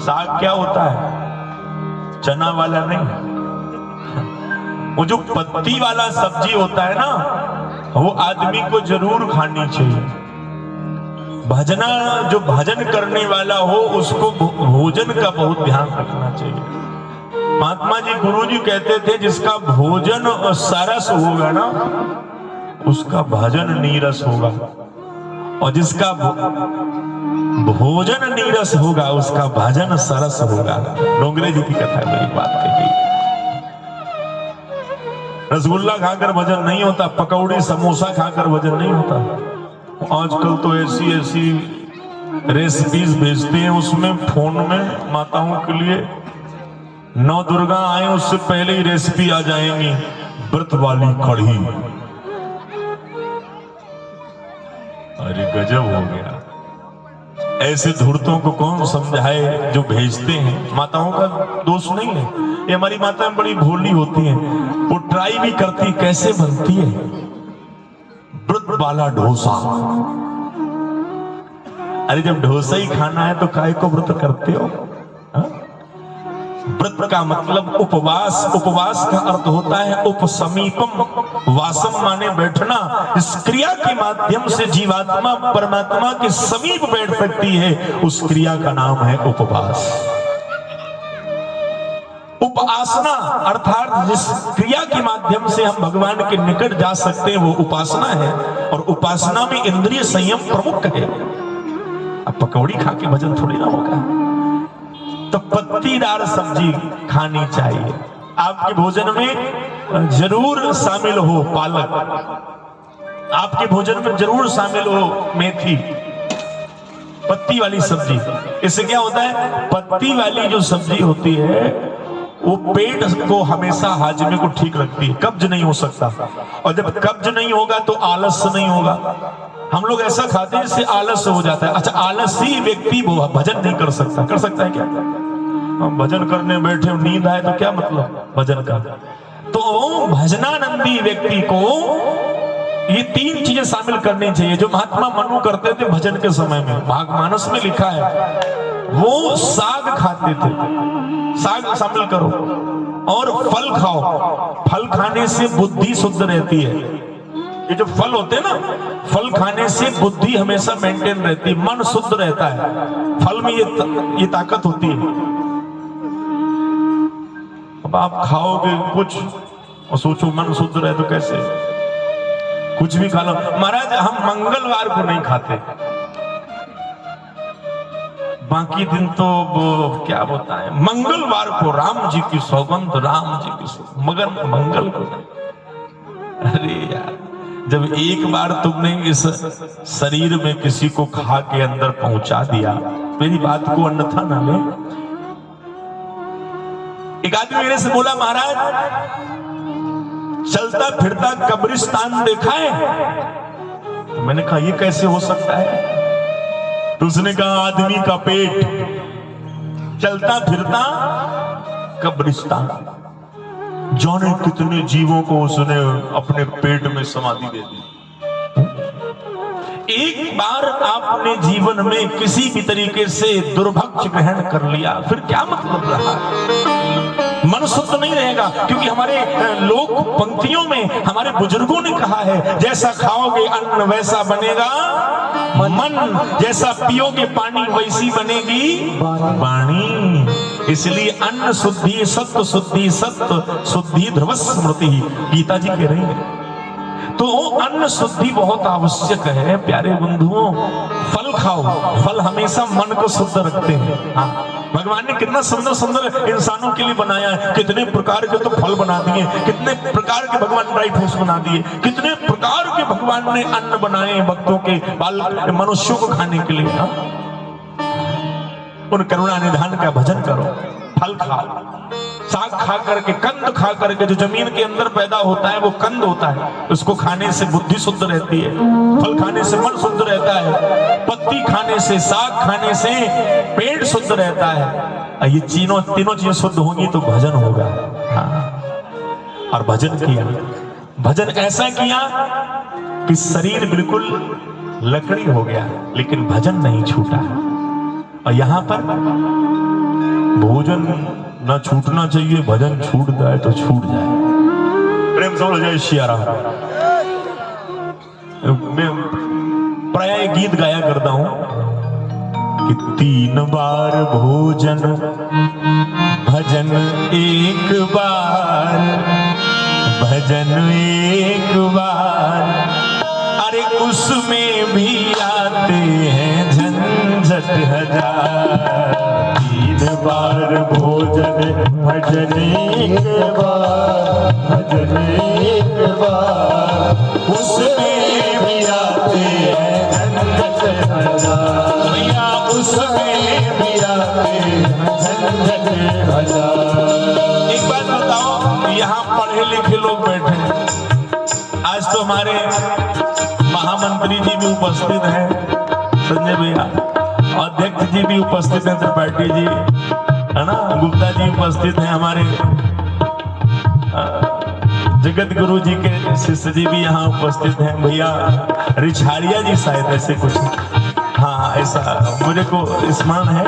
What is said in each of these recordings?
साग क्या होता है? चना वाला नहीं, वो जो पत्ती वाला सब्जी होता है ना, वो आदमी को जरूर खानी चाहिए। भजना, जो भजन करने वाला हो उसको भोजन का बहुत ध्यान रखना चाहिए। महात्मा जी, गुरु जी कहते थे जिसका भोजन सरस होगा ना, उसका भजन नीरस होगा, और जिसका भोजन नीरस होगा उसका भजन सरस होगा। डोंगरे जी की कथा मेरी बात कही। रसगुल्ला खाकर भजन नहीं होता, पकौड़ी समोसा खाकर भजन नहीं होता। आजकल तो ऐसी ऐसी रेसिपीज भेजते हैं उसमें फोन में माताओं के लिए, नौ दुर्गा आए उससे पहले ही रेसिपी आ जाएंगी, व्रत वाली कढ़ी। अरे गजब हो गया। ऐसे धूर्तों को कौन समझाए जो भेजते हैं। माताओं का दोष नहीं है, ये हमारी माताएं बड़ी भोली होती हैं, वो ट्राई भी करती कैसे बनती है। व्रत वाला डोसा, अरे जब डोसा ही खाना है तो काय को व्रत करते हो? व्रत का मतलब उपवास। उपवास का अर्थ होता है उपसमीपम, वासम माने बैठना। इस क्रिया के माध्यम से जीवात्मा परमात्मा के समीप बैठ सकती है, उस क्रिया का नाम है उपवास। उपासना अर्थात जिस क्रिया के माध्यम से हम भगवान के निकट जा सकते हैं वो उपासना है, और उपासना में इंद्रिय संयम प्रमुख है। अब पकौड़ी खा के भजन थोड़ी ना होगा, तो पत्तीदार सब्जी खानी चाहिए। आपके भोजन में जरूर शामिल हो पालक, आपके भोजन में जरूर शामिल हो मेथी, पत्ती वाली सब्जी। इससे क्या होता है, पत्ती वाली जो सब्जी होती है वो पेट को हमेशा हाजमे को ठीक रखती है, कब्ज नहीं हो सकता, और जब कब्ज नहीं होगा तो आलस नहीं होगा। हम लोग ऐसा खाते हैं जिससे आलस हो जाता है। अच्छा, आलसी व्यक्ति भजन नहीं कर सकता, कर सकता है क्या? हम भजन करने बैठे नींद आए तो क्या मतलब भजन का? तो भजनानंदी व्यक्ति को ये तीन चीजें शामिल करनी चाहिए जो महात्मा मनु करते थे भजन के समय में। भागमानस में लिखा है वो साग खाते थे, साग शामिल करो, और फल खाओ। फल खाने से बुद्धि शुद्ध रहती है। ये जो फल होते हैं ना, फल खाने से बुद्धि हमेशा मेंटेन रहती है, मन शुद्ध रहता है। फल में ये ताकत होती है। अब आप खाओगे कुछ और सोचो मन शुद्ध रहे तो कैसे? कुछ भी खा लो। महाराज हम मंगलवार को नहीं खाते, बाकी दिन तो वो क्या होता है, मंगलवार को राम जी की सौगंध, राम जी की मगर मंगल को नहीं। अरे यार, जब एक बार तुमने इस शरीर में किसी को खा के अंदर पहुंचा दिया, मेरी बात को अन्यथा ना ले। एक आदमी मेरे से बोला, महाराज चलता फिरता कब्रिस्तान देखा है? तो मैंने कहा ये कैसे हो सकता है? तो उसने कहा आदमी का पेट चलता फिरता कब्रिस्तान। जाने कितने जीवों को उसने अपने पेट में समाधि दे दी। एक बार आपने जीवन में किसी भी तरीके से दुर्भक्ष ग्रहण कर लिया, फिर क्या मतलब रहा? मन शुद्ध नहीं रहेगा, क्योंकि हमारे लोक पंक्तियों में हमारे बुजुर्गों ने कहा है, जैसा खाओगे अन्न वैसा बनेगा मन, जैसा पियोगे पानी वैसी बनेगी वाणी। इसलिए अन्न शुद्धि सत्व शुद्धि, सत्व शुद्धि ध्रुव स्मृति, गीता जी कह रही है। तो अन्न शुद्धि बहुत आवश्यक है प्यारे बंधुओं। फल खाओ, फल हमेशा मन को शुद्ध रखते हैं। हाँ, भगवान ने कितना सुंदर सुंदर इंसानों के लिए बनाया है, कितने प्रकार के तो फल बना दिए, कितने प्रकार के भगवान ड्राई फ्रूट्स बना दिए, कितने प्रकार के भगवान ने अन्न बनाए भक्तों के बाल मनुष्यों को खाने के लिए। हाँ? उन करुणा निधान का भजन करो, फल खाओ, साग खा करके, कंद खा करके, जो जमीन के अंदर पैदा होता है वो कंद होता है, उसको खाने से बुद्धि शुद्ध रहती है, फल खाने से मन शुद्ध रहता है, पत्ती खाने से, साग खाने से पेट शुद्ध रहता है। ये तीनों चीजें शुद्ध होंगी तो भजन होगा। हाँ। और भजन किया, भजन ऐसा किया कि शरीर बिल्कुल लकड़ी हो गया, लेकिन भजन नहीं छूटा। और यहां पर भोजन ना छूटना चाहिए, भजन छूट जाए तो छूट जाए। प्रेम से बोलो जय सिया राम। मैं प्राय गीत गाया करता हूं कि 3 बार भोजन भजन 1 बार, भजन 1 बार, अरे उसमें भी आते हैं झंझट हजार। 3 बार भोजन भजन 1 बार, भजन 1 बार, उसमें भी आते हैं झंझट हजार। भैया उसमें भी आते हैं झंझट हजार। एक बात बताओ, यहाँ पढ़े लिखे लोग बैठे हैं, आज तो हमारे महामंत्री जी भी उपस्थित हैं, संजय भैया, अध्यक्ष जी भी उपस्थित हैं, त्रिपाठी जी है ना, गुप्ता जी उपस्थित हैं, हमारे जगत गुरु जी के शिष्य जी भी यहाँ उपस्थित हैं, भैया रिछाड़िया जी शायद ऐसे कुछ, हाँ ऐसा मुझे को स्मरण है।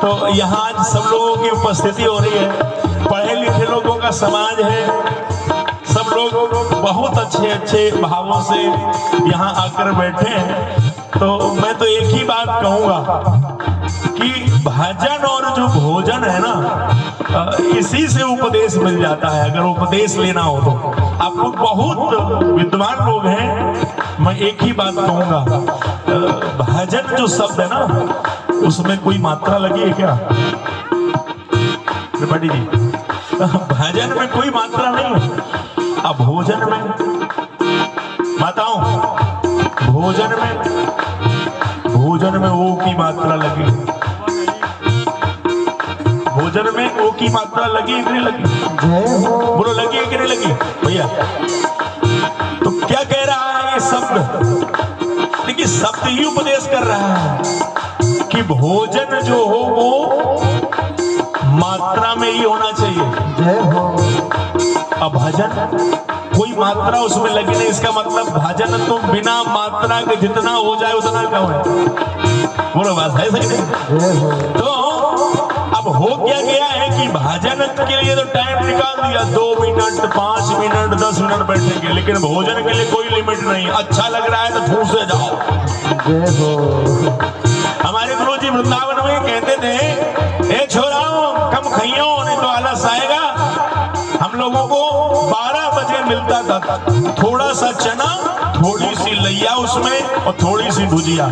तो यहाँ आज सब लोगों की उपस्थिति हो रही है, पढ़े लिखे लोगों का समाज है, सब लोग बहुत अच्छे अच्छे भावों से यहाँ आकर बैठे हैं। तो मैं तो एक ही बात कहूँगा कि भजन और जो भोजन है ना, इसी से उपदेश मिल जाता है। अगर उपदेश लेना हो तो आपको बहुत विद्वान लोग हैं, मैं एक ही बात कहूँगा, भजन जो शब्द है ना, उसमें कोई मात्रा लगी है क्या त्रिपाठी जी? भजन में कोई मात्रा नहीं है। अब भोजन में माताओं, भोजन में ओ की मात्रा लगी, भोजन में ओ की मात्रा लगी कि नहीं लगी? बोलो लगी है कि नहीं लगी भैया? तो क्या कह रहा है ये शब्द? देखिए शब्द ही उपदेश कर रहा है कि भोजन जो हो वो मात्रा में ही होना चाहिए। अब भजन कोई मात्रा उसमें लगी नहीं, इसका मतलब भजन तो बिना मात्रा के जितना हो जाए उतना कम है। बोलो बात है सही नहीं? तो अब हो क्या गया है कि भजन के लिए तो टाइम निकाल दिया, 2 मिनट 5 मिनट 10 मिनट बैठेंगे, लेकिन भोजन के लिए कोई लिमिट नहीं। अच्छा लग रहा है तो ठूस से जाओ। हमारे गुरु जी वृंदावन में कहते थे, ए छोराओ कम खाइयो नहीं तो आलस आएगा। हम लोगों को 12 बजे मिलता था थोड़ा सा चना, थोड़ी सी लैया उसमें और थोड़ी सी भुजिया।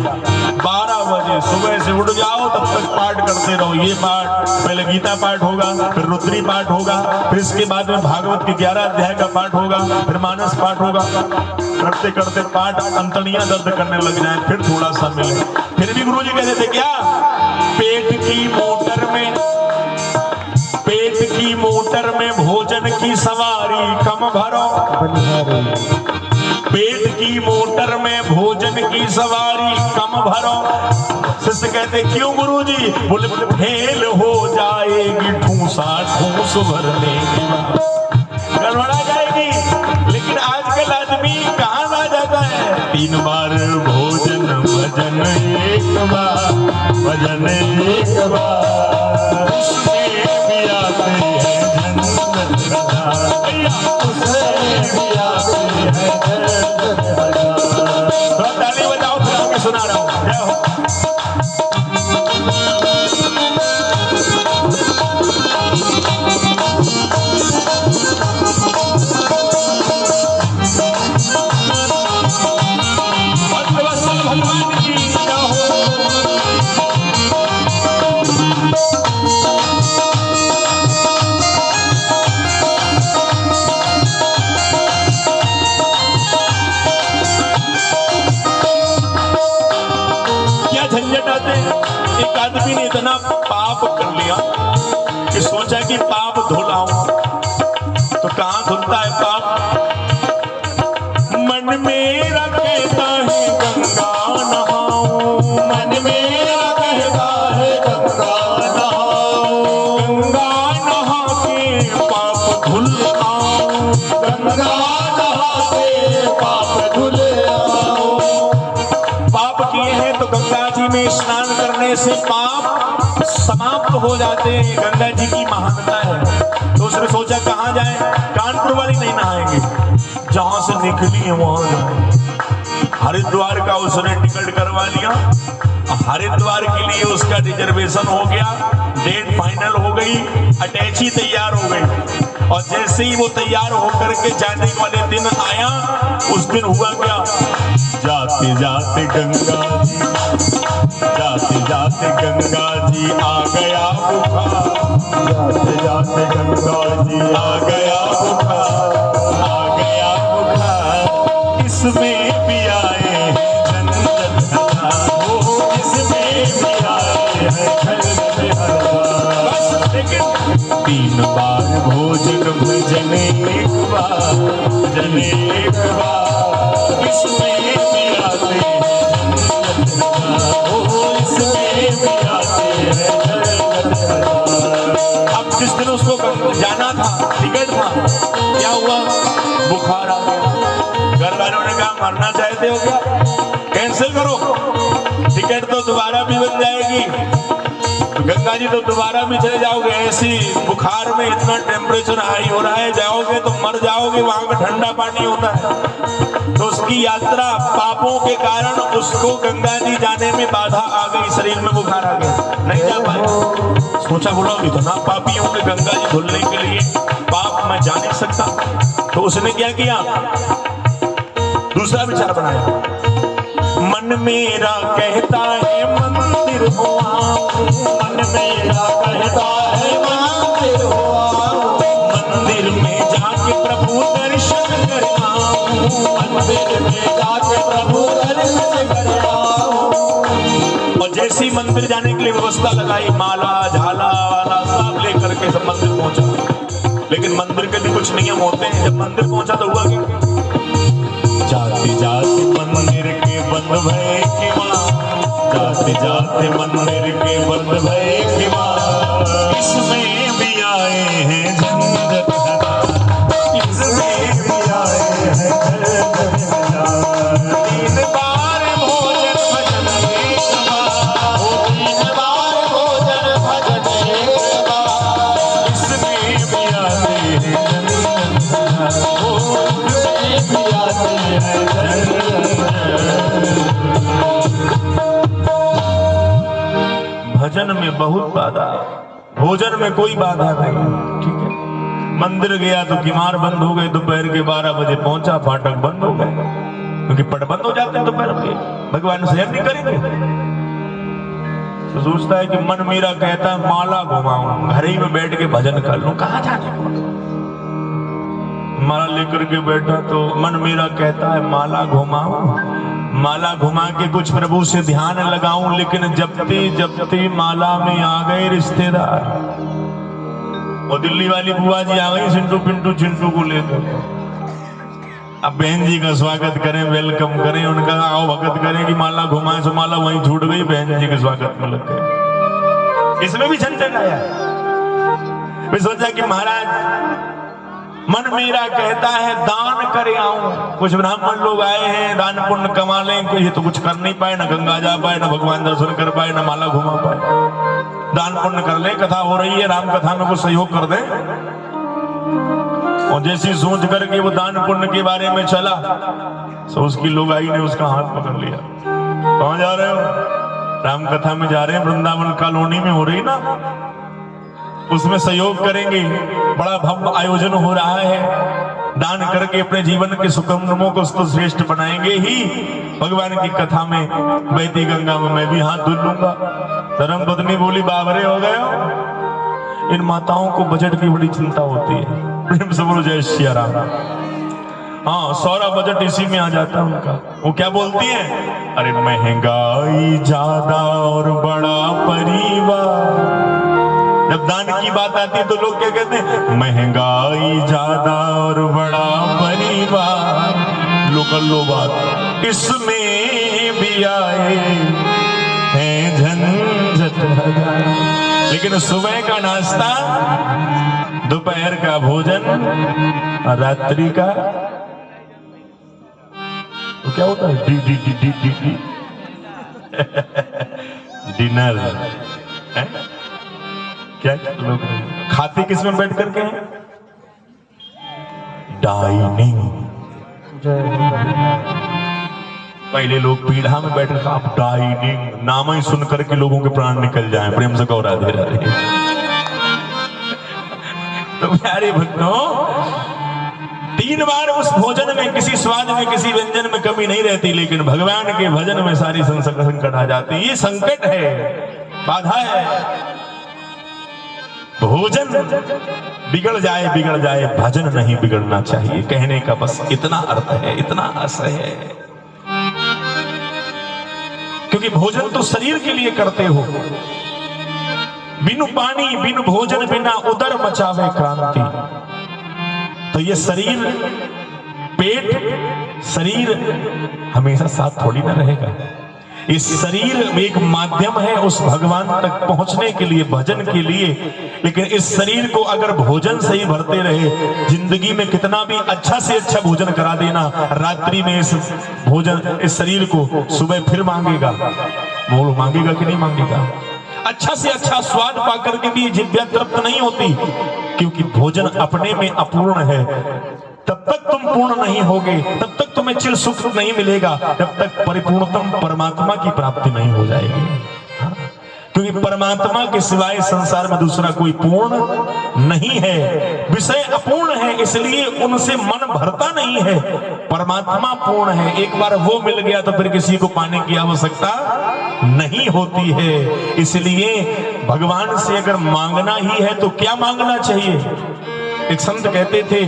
12 बजे सुबह से उठ जाओ, तब तक पाठ करते रहो। ये पाठ पहले गीता पाठ होगा, फिर रुद्री पाठ होगा, फिर इसके बाद में भागवत के 11 अध्याय का पाठ होगा, फिर मानस पाठ होगा। करते करते पाठ अंतड़ियां दर्द करने लग जाए, फिर थोड़ा सा मिले। फिर भी गुरु जी कहते थे क्या, पेट की मोटर में भोजन की सवारी कम भरो। पेट की मोटर में भोजन की सवारी कम भरो। शिष्य कहते क्यों गुरुजी? बोले फेल हो जाएगी ठूसा ठूस भरने की गड़बड़ा जाएगी। लेकिन आजकल आदमी कहाँ आ जाता है? 3 बार भोजन भजन 1 बार, भजन 1 बार, उसमें भी आते हैं झंझट हजार, उसमें भी आते हैं झंझट हजार। तो ताली बजाओ, फिर आगे सुना रहा हूँ। जय हो। भगवान की जय हो। क्या झंझट आते हैं? एक आदमी ने इतना पाप कर लिया कि सोचा कि पाप धुलाऊं। तो कहां धुलता है पाप? मन मेरा कहता है गंगा नहाऊं, मन मेरा कहता है गंगा नहाऊं, गंगा नहा के पाप धुल आऊं, गंगा नहा के पाप धुल आऊं। पाप किए हैं तो गंगा जी में स्नान करने से पाप समाप्त हो जाते हैं। गंगा जी की महानता है। तो उसने सोचा कहाँ जाए, कानपुर वाली नहीं नहाएंगे, जहां से निकली है वहां जाए। हरिद्वार का उसने टिकट करवा लिया। हरिद्वार के लिए उसका रिजर्वेशन हो गया, डेट फाइनल हो गई, अटैची तैयार हो गई। और जैसे ही वो तैयार होकर के जाने वाले दिन आया, उस दिन हुआ क्या, जाते जाते गंगा जी, जाते जाते गंगा जी आ गया बुखार, जाते जाते गंगा जी आ गया बुखार, आ गया बुखार। इसमें भी आए झंझट हरा, वो इसमें भी आए हैं झंझट हरा। बस लेकिन 3 बार भोजन भजन एक बार, भजन एक बार। इसमें भी आते हैं झंझट हरा, वो इसमें भी आते हैं झंझट हरा। अब जिस दिन उसको जाना था, टिकट था, क्या हुआ, बुखार आ गया। घर वालों ने कहा मरना चाहते हो क्या, कैंसिल करो, टिकट तो दोबारा भी बन जाएगी, गंगा जी तो दोबारा भी चले जाओगे। ऐसी बुखार में इतना टेम्परेचर हाई हो रहा है, जाओगे तो मर जाओगे, वहां का ठंडा पानी होता है। तो उसकी यात्रा पापों के कारण उसको गंगा जी जाने में बाधा आ गई, शरीर में बुखार आ गया, नहीं जा पाए। सोचा बोला इतना पापी हूं कि गंगा जी धुलने के लिए पाप मैं जा नहीं सकता। तो उसने क्या किया, दूसरा विचार बनाया। मन मेरा कहता है मंदिर हो आऊं, मन मेरा कहता है मंदिर हो आऊं, मंदिर में जाके प्रभु दर्शन कर आऊं, मंदिर में जाके प्रभु दर्शन कर आऊं। और जैसे ही मंदिर जाने के लिए व्यवस्था लगाई, माला झाला वाला सब लेकर के सब मंदिर पहुंचा। लेकिन मंदिर के भी कुछ नियम होते हैं। जब मंदिर पहुंचा तो हुआ क्या, जाते जाते मंदिर के बंद भय के मां, जाते जाते मंदिर के बंद भय के मां। इसमें भी आए हैं झंझट हरा, इसमें भी आए हैं झंझट हरा। 3 बार भोजन भजन एक बार, 3 बार भोजन भजन एक बार। इसमें भी आते हैं झंझट हरा, इसमें भी आते हैं। भजन में बहुत बाधा, भोजन में कोई बाधा नहीं, ठीक है। मंदिर गया तो किमार बंद हो गए, दोपहर के 12 बजे पहुंचा, फाटक बंद हो गए, क्योंकि पट बंद हो जाते हैं दोपहर में, भगवान सहन नहीं करेंगे। तो सोचता है कि मन मेरा कहता है माला घुमाऊं, घर ही में बैठ के भजन कर लूं, कहां जाने को। माला लेकर के बैठा तो मन मेरा कहता है माला घुमाऊं, माला घुमा के कुछ प्रभु से ध्यान लगाऊं। लेकिन जपते जपते माला में आ गए रिश्तेदार, और दिल्ली वाली बुआ जी आ गई चिंटू पिंटू चिंटू को लेकर। अब बहन जी का स्वागत करें, वेलकम करें, उनका आओ भगत करें कि माला घुमाए, तो माला वहीं छूट गई, बहन जी के स्वागत में लग गए। इसमें भी झंझट आया। मैं सोचा कि महाराज मन मेरा कहता है दान करे आऊं। कुछ ब्राह्मण लोग आए हैं, दान पुण्य कमा लें, ये तो कुछ कर नहीं पाए, ना गंगा जा पाए, ना भगवान दर्शन कर पाए, ना माला घुमा पाए। दान पुण्य कर ले, कथा हो रही है, राम कथा में कुछ सहयोग कर दे। और जैसी सोच करके वो दान पुण्य के बारे में चला, तो उसकी लोगाई ने उसका हाथ पकड़ लिया। कहां जा रहे हो, राम कथा में जा रहे हैं, वृंदावन कॉलोनी में हो रही ना, उसमें सहयोग करेंगे, बड़ा भव्य आयोजन हो रहा है, दान करके अपने जीवन के सुकर्मों को तो श्रेष्ठ बनाएंगे ही। भगवान की कथा में बहती गंगा में मैं भी हाथ धुल लूंगा। धर्म पत्नी बोली बाबरे हो गए हो। इन माताओं को बजट की बड़ी चिंता होती है, प्रेम से बोलो जय श्री राम। हाँ, सारा बजट इसी में आ जाता है उनका। वो क्या बोलती है, अरे महंगाई ज्यादा और बड़ा परिवार। जब दान की बात आती है तो लोग क्या कहते हैं, महंगाई ज्यादा और बड़ा परिवार। लोकल लो बात, इसमें भी आए हैं झंझट हरा। लेकिन सुबह का नाश्ता, दोपहर का भोजन, रात्रि का तो क्या होता है, D D D D D D dinner है। क्या लोग खाते किस में बैठ करके हैं? डाइनिंग। पहले लोग पीढ़ा में बैठ कर आप डाइनिंग नाम ही सुन करके लोगों के प्राण निकल जाएं। प्रेम से कहो राधे राधे। तो प्यारे भक्तों, 3 बार उस भोजन में किसी स्वाद में किसी व्यंजन में कमी नहीं रहती, लेकिन भगवान के भजन में सारी संकट आ जाती। ये संकट है, बाधा है। भोजन बिगड़ जाए, भजन नहीं बिगड़ना चाहिए। कहने का बस इतना अर्थ है, इतना आशय है। क्योंकि भोजन तो शरीर के लिए करते हो। बिनु पानी बिनु भोजन बिना उदर मचावे क्रांति। तो ये शरीर, पेट, शरीर हमेशा साथ थोड़ी ना रहेगा। इस शरीर एक माध्यम है उस भगवान तक पहुंचने के लिए, भजन के लिए। लेकिन इस शरीर को अगर भोजन से ही भरते रहे, जिंदगी में कितना भी अच्छा से अच्छा भोजन करा देना, रात्रि में इस भोजन, इस शरीर को सुबह फिर मांगेगा। बोलो मांगेगा कि नहीं मांगेगा? अच्छा से अच्छा स्वाद पाकर के भी जिह्वा तृप्त नहीं होती, क्योंकि भोजन अपने में अपूर्ण है। तब तक तुम पूर्ण नहीं होगे, तब तक तुम्हें चिर सुख नहीं मिलेगा, जब तक परिपूर्णतम परमात्मा की प्राप्ति नहीं हो जाएगी। क्योंकि परमात्मा के सिवाय संसार में दूसरा कोई पूर्ण नहीं है। विषय अपूर्ण है, इसलिए उनसे मन भरता नहीं है। परमात्मा पूर्ण है, एक बार वो मिल गया तो फिर किसी को पाने की आवश्यकता नहीं होती है। इसलिए भगवान से अगर मांगना ही है तो क्या मांगना चाहिए? एक संत कहते थे,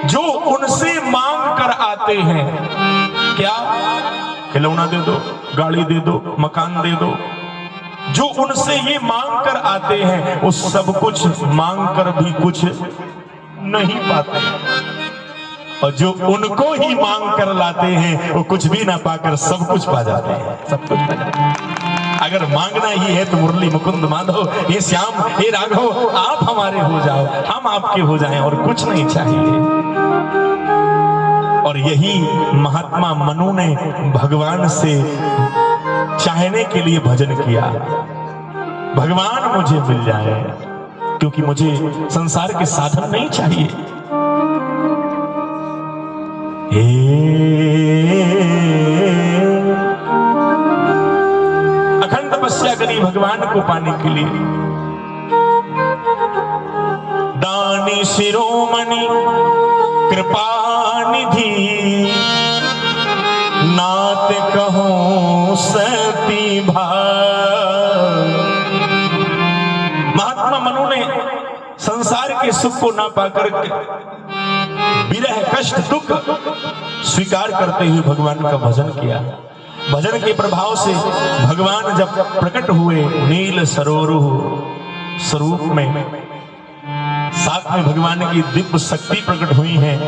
जो उनसे मांग कर आते हैं, क्या? खिलौना दे दो, गाड़ी दे दो, मकान दे दो। जो उनसे ये मांग कर आते हैं, वो सब कुछ मांग कर भी कुछ नहीं पाते, और जो उनको ही मांग कर लाते हैं, वो कुछ भी ना पाकर सब कुछ पा जाते हैं। सब कुछ पा जाते हैं। अगर मांगना ही है तो मुरली मुकुंद माधव, हे श्याम, हे राघव, आप हमारे हो जाओ, हम आपके हो जाएं, और कुछ नहीं चाहिए। और यही महात्मा मनु ने भगवान से चाहने के लिए भजन किया। भगवान मुझे मिल जाए, क्योंकि मुझे संसार के साधन नहीं चाहिए। अखंड तपस्या करी भगवान को पाने के लिए। दानी शिरोमणि कृपा निधि, नात कहूं सती भाई। महात्मा मनु ने संसार के सुख को ना पाकर विरह कष्ट दुख स्वीकार करते हुए भगवान का भजन किया। भजन के प्रभाव से भगवान जब प्रकट हुए नील सरोरुह स्वरूप में, साथ में भगवान की दिव्य शक्ति प्रकट हुई है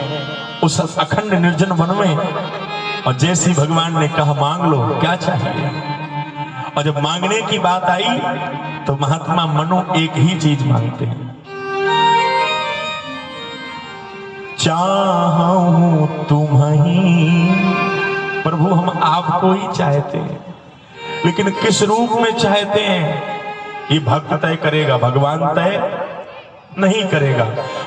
उस अखंड निर्जन वन में। और जैसे भगवान ने कहा मांग लो, क्या चाहिए? और जब मांगने की बात आई तो महात्मा मनु एक ही चीज मांगते हैं, चाहूं तुम्हीं। प्रभु हम आपको ही चाहते हैं, लेकिन किस रूप में चाहते हैं ये भक्त तय करेगा, भगवान तय नहीं करेगा।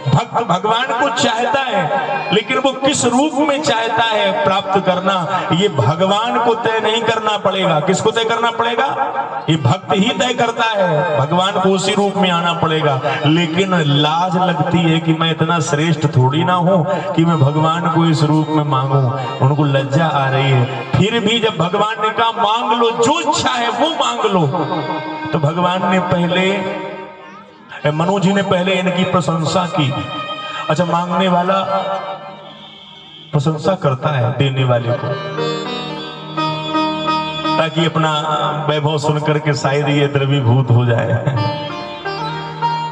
भक्त भगवान को चाहता है, लेकिन वो किस रूप में चाहता है प्राप्त करना, ये भगवान को तय नहीं करना पड़ेगा। किसको तय करना पड़ेगा? ये भक्त ही तय करता है। भगवान को उसी रूप में आना पड़ेगा। लेकिन लाज लगती है कि मैं इतना श्रेष्ठ थोड़ी ना हूं कि मैं भगवान को इस रूप में मांगू। उनको लज्जा आ रही है। फिर भी जब भगवान ने कहा मांग लो, जो इच्छा है वो मांग लो, तो भगवान ने पहले, मनु जी ने पहले इनकी प्रशंसा की। अच्छा, मांगने वाला प्रशंसा करता है देने वाले को, ताकि अपना वैभव सुनकर के शायद ये द्रवीभूत हो जाए।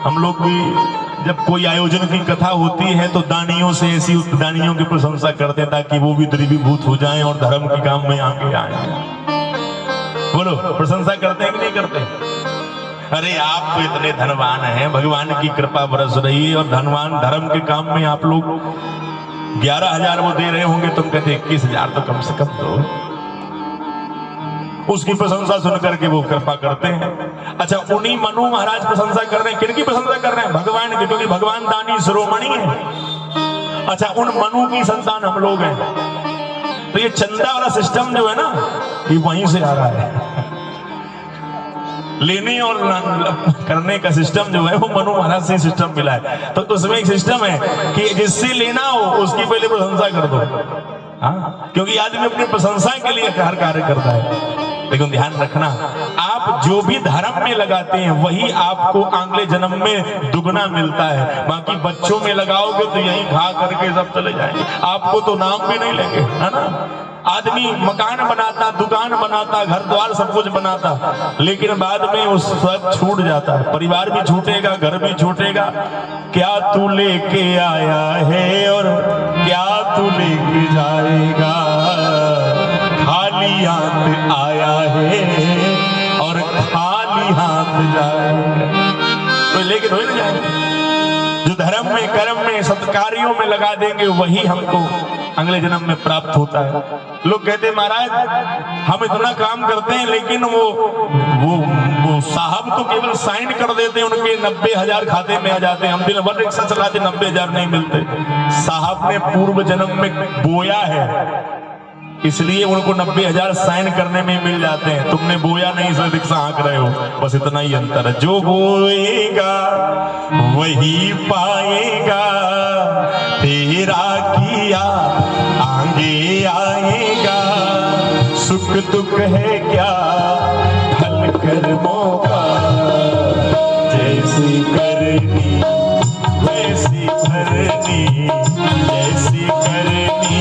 हम लोग भी जब कोई आयोजन की कथा होती है तो दानियों से ऐसी दानियों की प्रशंसा करते हैं ताकि वो भी द्रवीभूत हो जाएं और धर्म के काम में आगे आए। बोलो, प्रशंसा करते हैं कि नहीं करते? अरे आप तो इतने धनवान हैं, भगवान की कृपा बरस रही है, और धनवान धर्म के काम में आप लोग 11,000 वो दे रहे होंगे, तुम कहते 21,000 तो कम से कम दो। उसकी प्रशंसा सुन करके वो कृपा करते हैं। अच्छा, उन्हीं मनु महाराज प्रशंसा कर रहे हैं, किनकी प्रशंसा कर रहे हैं? भगवान की, क्योंकि भगवान दानी शिरोमणि है। अच्छा, उन मनु की संतान हम लोग हैं। तो ये चंदा वाला सिस्टम जो है ना, ये वहीं से आ रहा है। लेने और करने का सिस्टम जो है वो मनु महाराज से सिस्टम मिला है। तो उसमें एक सिस्टम है कि जिससे लेना हो उसकी पहले प्रशंसा कर दो। हाँ, क्योंकि आदमी अपनी प्रशंसा के लिए हर कार्य करता है। लेकिन ध्यान रखना, आप जो भी धर्म में लगाते हैं वही आपको अगले जन्म में दुगना मिलता है। बाकी बच्चों में लगाओगे तो यहीं खा करके सब चले जाएंगे, आपको तो नाम भी नहीं लेंगे, है ना। आदमी मकान बनाता, दुकान बनाता, घर द्वार सब कुछ बनाता, लेकिन बाद में उस सब छूट जाता है। परिवार भी छूटेगा, घर भी छूटेगा। क्या तू लेके आया है और क्या तू लेके जाएगा, खाली हाथ आया है और खाली हाथ जाएगा। तो लेके थोड़ी ना जाएंगे। जो धर्म में, कर्म में, सत्कार्यों में लगा देंगे वही हमको अगले जन्म में प्राप्त होता है। लोग कहते हैं महाराज हम इतना काम करते हैं लेकिन वो साहब तो केवल साइन कर देते हैं, उनके 90,000 खाते में आ जाते हैं। हम दिन भर रिक्शा चलाते 90,000 नहीं मिलते। साहब ने पूर्व जन्म में बोया है, इसलिए उनको 90,000 साइन करने में मिल जाते हैं। तुमने बोया नहीं, इसलिए रिक्शा हाँक रहे हो, बस इतना ही अंतर है। जो बोएगा वही पाएगा, तेरा किया आगे आएगा। सुख दुख है क्या फल कर्मों का, जैसी करनी वैसी भरनी, जैसी करनी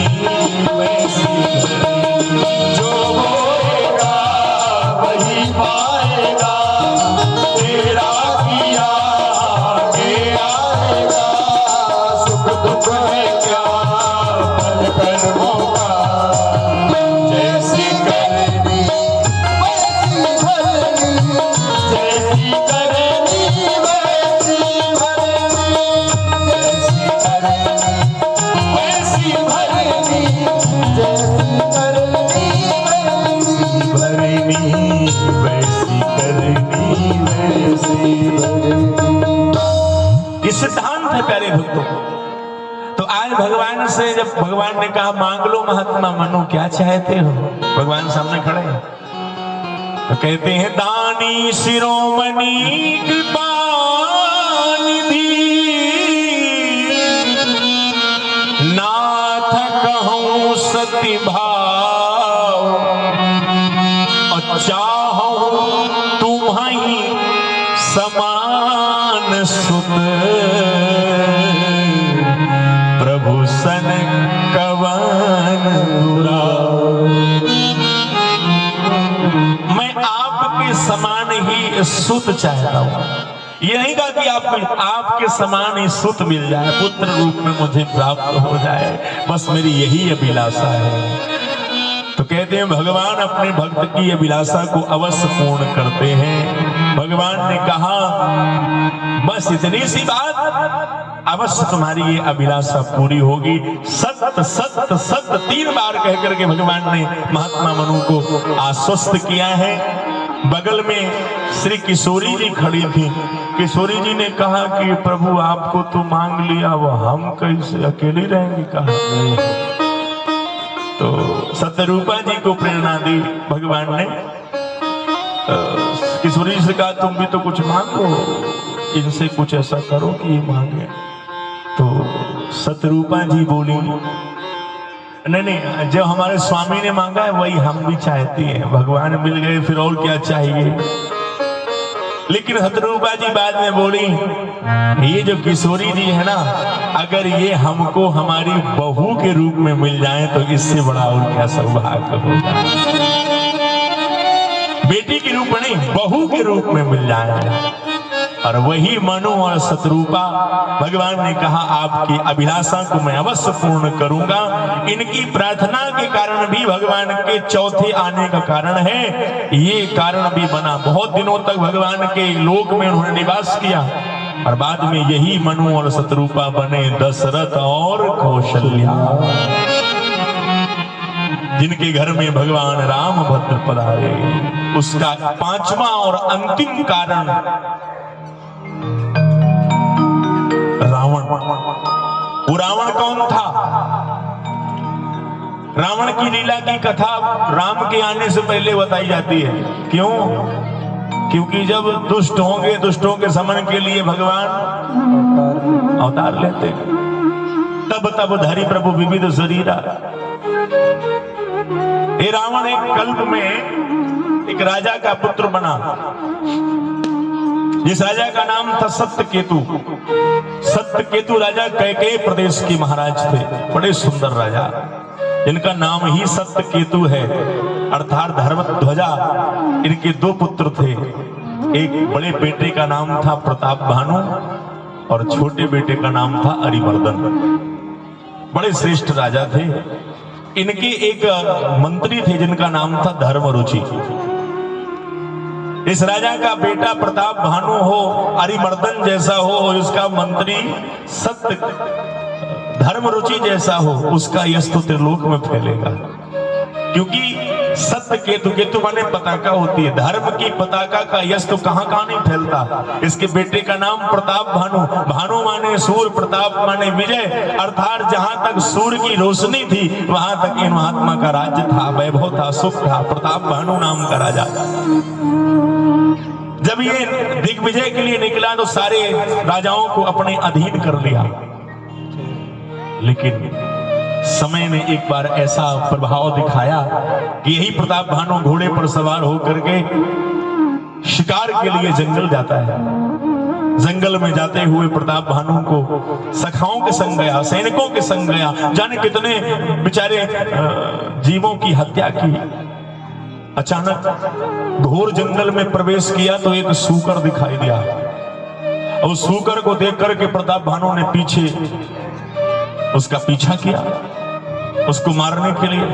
वैसी भरनी। जो होएगा वही पाएगा, तेरा किया आगे आएगा। सुख दुख है क्या फल कर्मों का, जैसी करनी वैसी भरनी, जैसी करनी वैसी भरनी, जैसी करनी वैसी भरनी, जैसी करनी वैसी करनी, वैसी भरनी। ये सिद्धांत है प्यारे भक्तों। तो आज भगवान से जब भगवान ने कहा मांग लो महात्मा मनु क्या चाहते हो, भगवान सामने खड़े हैं, तो कहते हैं दानी शिरोमणि कृपा निधि, नाथ कहूं सति भाव, चाहूं तुम्हारी समान सुत, प्रभु सन कवन दुराव। मैं आपके समान ही सुत चाहता हूं। ये नहीं कहा कि आपके समान ही सुत मिल जाए, पुत्र रूप में मुझे प्राप्त हो जाए, बस मेरी यही अभिलाषा है। तो कहते हैं भगवान अपने भक्त की अभिलाषा को अवश्य पूर्ण करते हैं। भगवान ने कहा बस इतनी सी बात, अवश्य तुम्हारी ये अभिलाषा पूरी होगी। सत्य सत्य सत्य 3 बार कह करके भगवान ने महात्मा मनु को आश्वस्त किया है। बगल में श्री किशोरी जी खड़ी थी। किशोरी जी ने कहा कि प्रभु आपको तो मांग लिया, वो हम कैसे अकेले रहेंगे कहा। तो सत्यरूपा जी को प्रेरणा दी भगवान ने। किशोरी से कहा तुम भी तो कुछ मांगो, इनसे कुछ ऐसा करो कि ये मांगे। तो सत्यरूपा जी बोली नहीं, जो हमारे स्वामी ने मांगा है वही हम भी चाहते हैं। भगवान मिल गए फिर और क्या चाहिए। लेकिन सत्यरूपा जी बाद में बोली ये जो किशोरी जी है ना, अगर ये हमको हमारी बहू के रूप में मिल जाए तो इससे बड़ा और क्या सौभाग्य होगा। बेटी के रूप में नहीं, बहू के रूप में मिल जाए। और वही मनु और सतरूपा भगवान ने कहा आपकी अभिलाषा को मैं अवश्य पूर्ण करूंगा। इनकी प्रार्थना के कारण भी भगवान के चौथे आने का कारण है, ये कारण भी बना। बहुत दिनों तक भगवान के लोक में उन्होंने निवास किया और बाद में यही मनु और सतरूपा बने दशरथ और कौशल्या। जिनके घर में भगवान राम भद्र पधारे, उसका पांचवा और अंतिम कारण रावण। वो रावण कौन था? रावण की लीला की कथा राम के आने से पहले बताई जाती है। क्यों? क्योंकि जब दुष्ट होंगे, दुष्टों के समन के लिए भगवान अवतार लेते, तब तब धरि प्रभु विविध शरीरा। ये रावण एक कल्प में एक राजा का पुत्र बना, जिस राजा का नाम था सत्यकेतु। सत्यकेतु राजा कैकेयी प्रदेश के महाराज थे, बड़े सुंदर राजा, जिनका नाम ही सत्यकेतु है, अर्थात धर्मध्वजा। इनके दो पुत्र थे, एक बड़े बेटे का नाम था प्रताप भानु और छोटे बेटे का नाम था अरिमर्दन। बड़े श्रेष्ठ राजा थे। इनके एक मंत्री थे जिनका नाम था धर्मरुचि। इस राजा का बेटा प्रताप भानु हो, अरिमर्दन जैसा हो, इसका मंत्री सत्य धर्मरुचि जैसा हो, उसका यश तो त्रिलोक में फैलेगा। क्योंकि सत्य केतु, केतु माने पताका होती है, धर्म की पताका का यश तो कहां कहां नहीं फैलता। इसके बेटे का नाम प्रताप भानु, भानु माने सूर्य, प्रताप माने विजय, अर्थात जहां तक सूर्य की रोशनी थी वहां तक इन महात्मा का राज्य था, वैभव था, सुख था। प्रताप भानु नाम का राजा। जब ये दिग्विजय के लिए निकला तो सारे राजाओं को अपने अधीन कर लिया, लेकिन समय ने एक बार ऐसा प्रभाव दिखाया कि यही प्रताप भानु घोड़े पर सवार होकर के शिकार के लिए जंगल जाता है। जंगल में जाते हुए प्रताप भानु को सखाओं के संग गया, सैनिकों के संग गया, जाने कितने बेचारे जीवों की हत्या की। अचानक घोर जंगल में प्रवेश किया तो एक सूकर दिखाई दिया। उस सूकर को देख करके प्रताप भानु ने पीछे उसका पीछा किया, उसको मारने के लिए।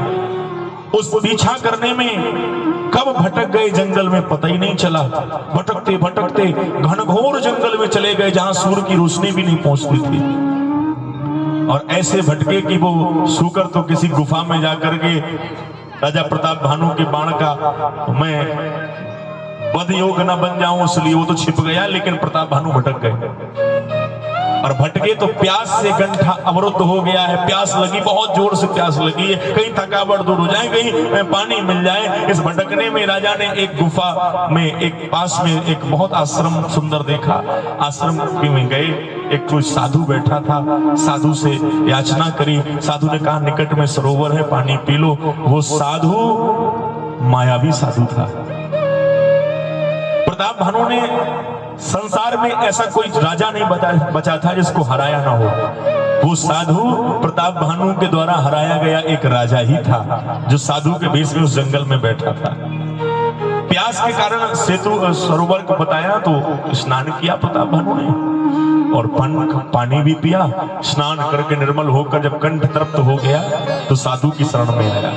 उस पीछा करने में कब भटक गए जंगल में पता ही नहीं चला। भटकते भटकते घनघोर जंगल में चले गए जहां सूर्य की रोशनी भी नहीं पहुंचती थी। और ऐसे भटके कि वो सूकर तो किसी गुफा में जाकर के राजा प्रताप भानु के बाण का मैं बद योग न बन जाऊं, इसलिए वो तो छिप गया, लेकिन प्रताप भानु भटक गए। और भटके तो प्यास से कंठा अवरुद्ध हो गया है, प्यास लगी, बहुत जोर से प्यास लगी है, कहीं थकावट दूर हो जाए, कहीं पानी मिल जाए। इस भटकने में राजा ने एक गुफा में, एक पास में एक बहुत आश्रम सुंदर देखा। आश्रम में गए, एक कोई साधु बैठा था, साधु से याचना करी। साधु ने कहा निकट में सरोवर है, पानी पी लो। वो साधु मायावी साधु था। प्रताप भानु ने संसार में ऐसा कोई राजा नहीं बचा था जिसको हराया ना हो। वो साधु प्रताप भानु के द्वारा हराया गया एक राजा ही था, जो साधु के भेष में उस जंगल में बैठा था। प्यास के कारण सेतु सरोवर को बताया तो स्नान किया प्रताप भानु ने और पानी भी पिया। स्नान करके निर्मल होकर जब कंठ तृप्त हो गया तो साधु की शरण में आया।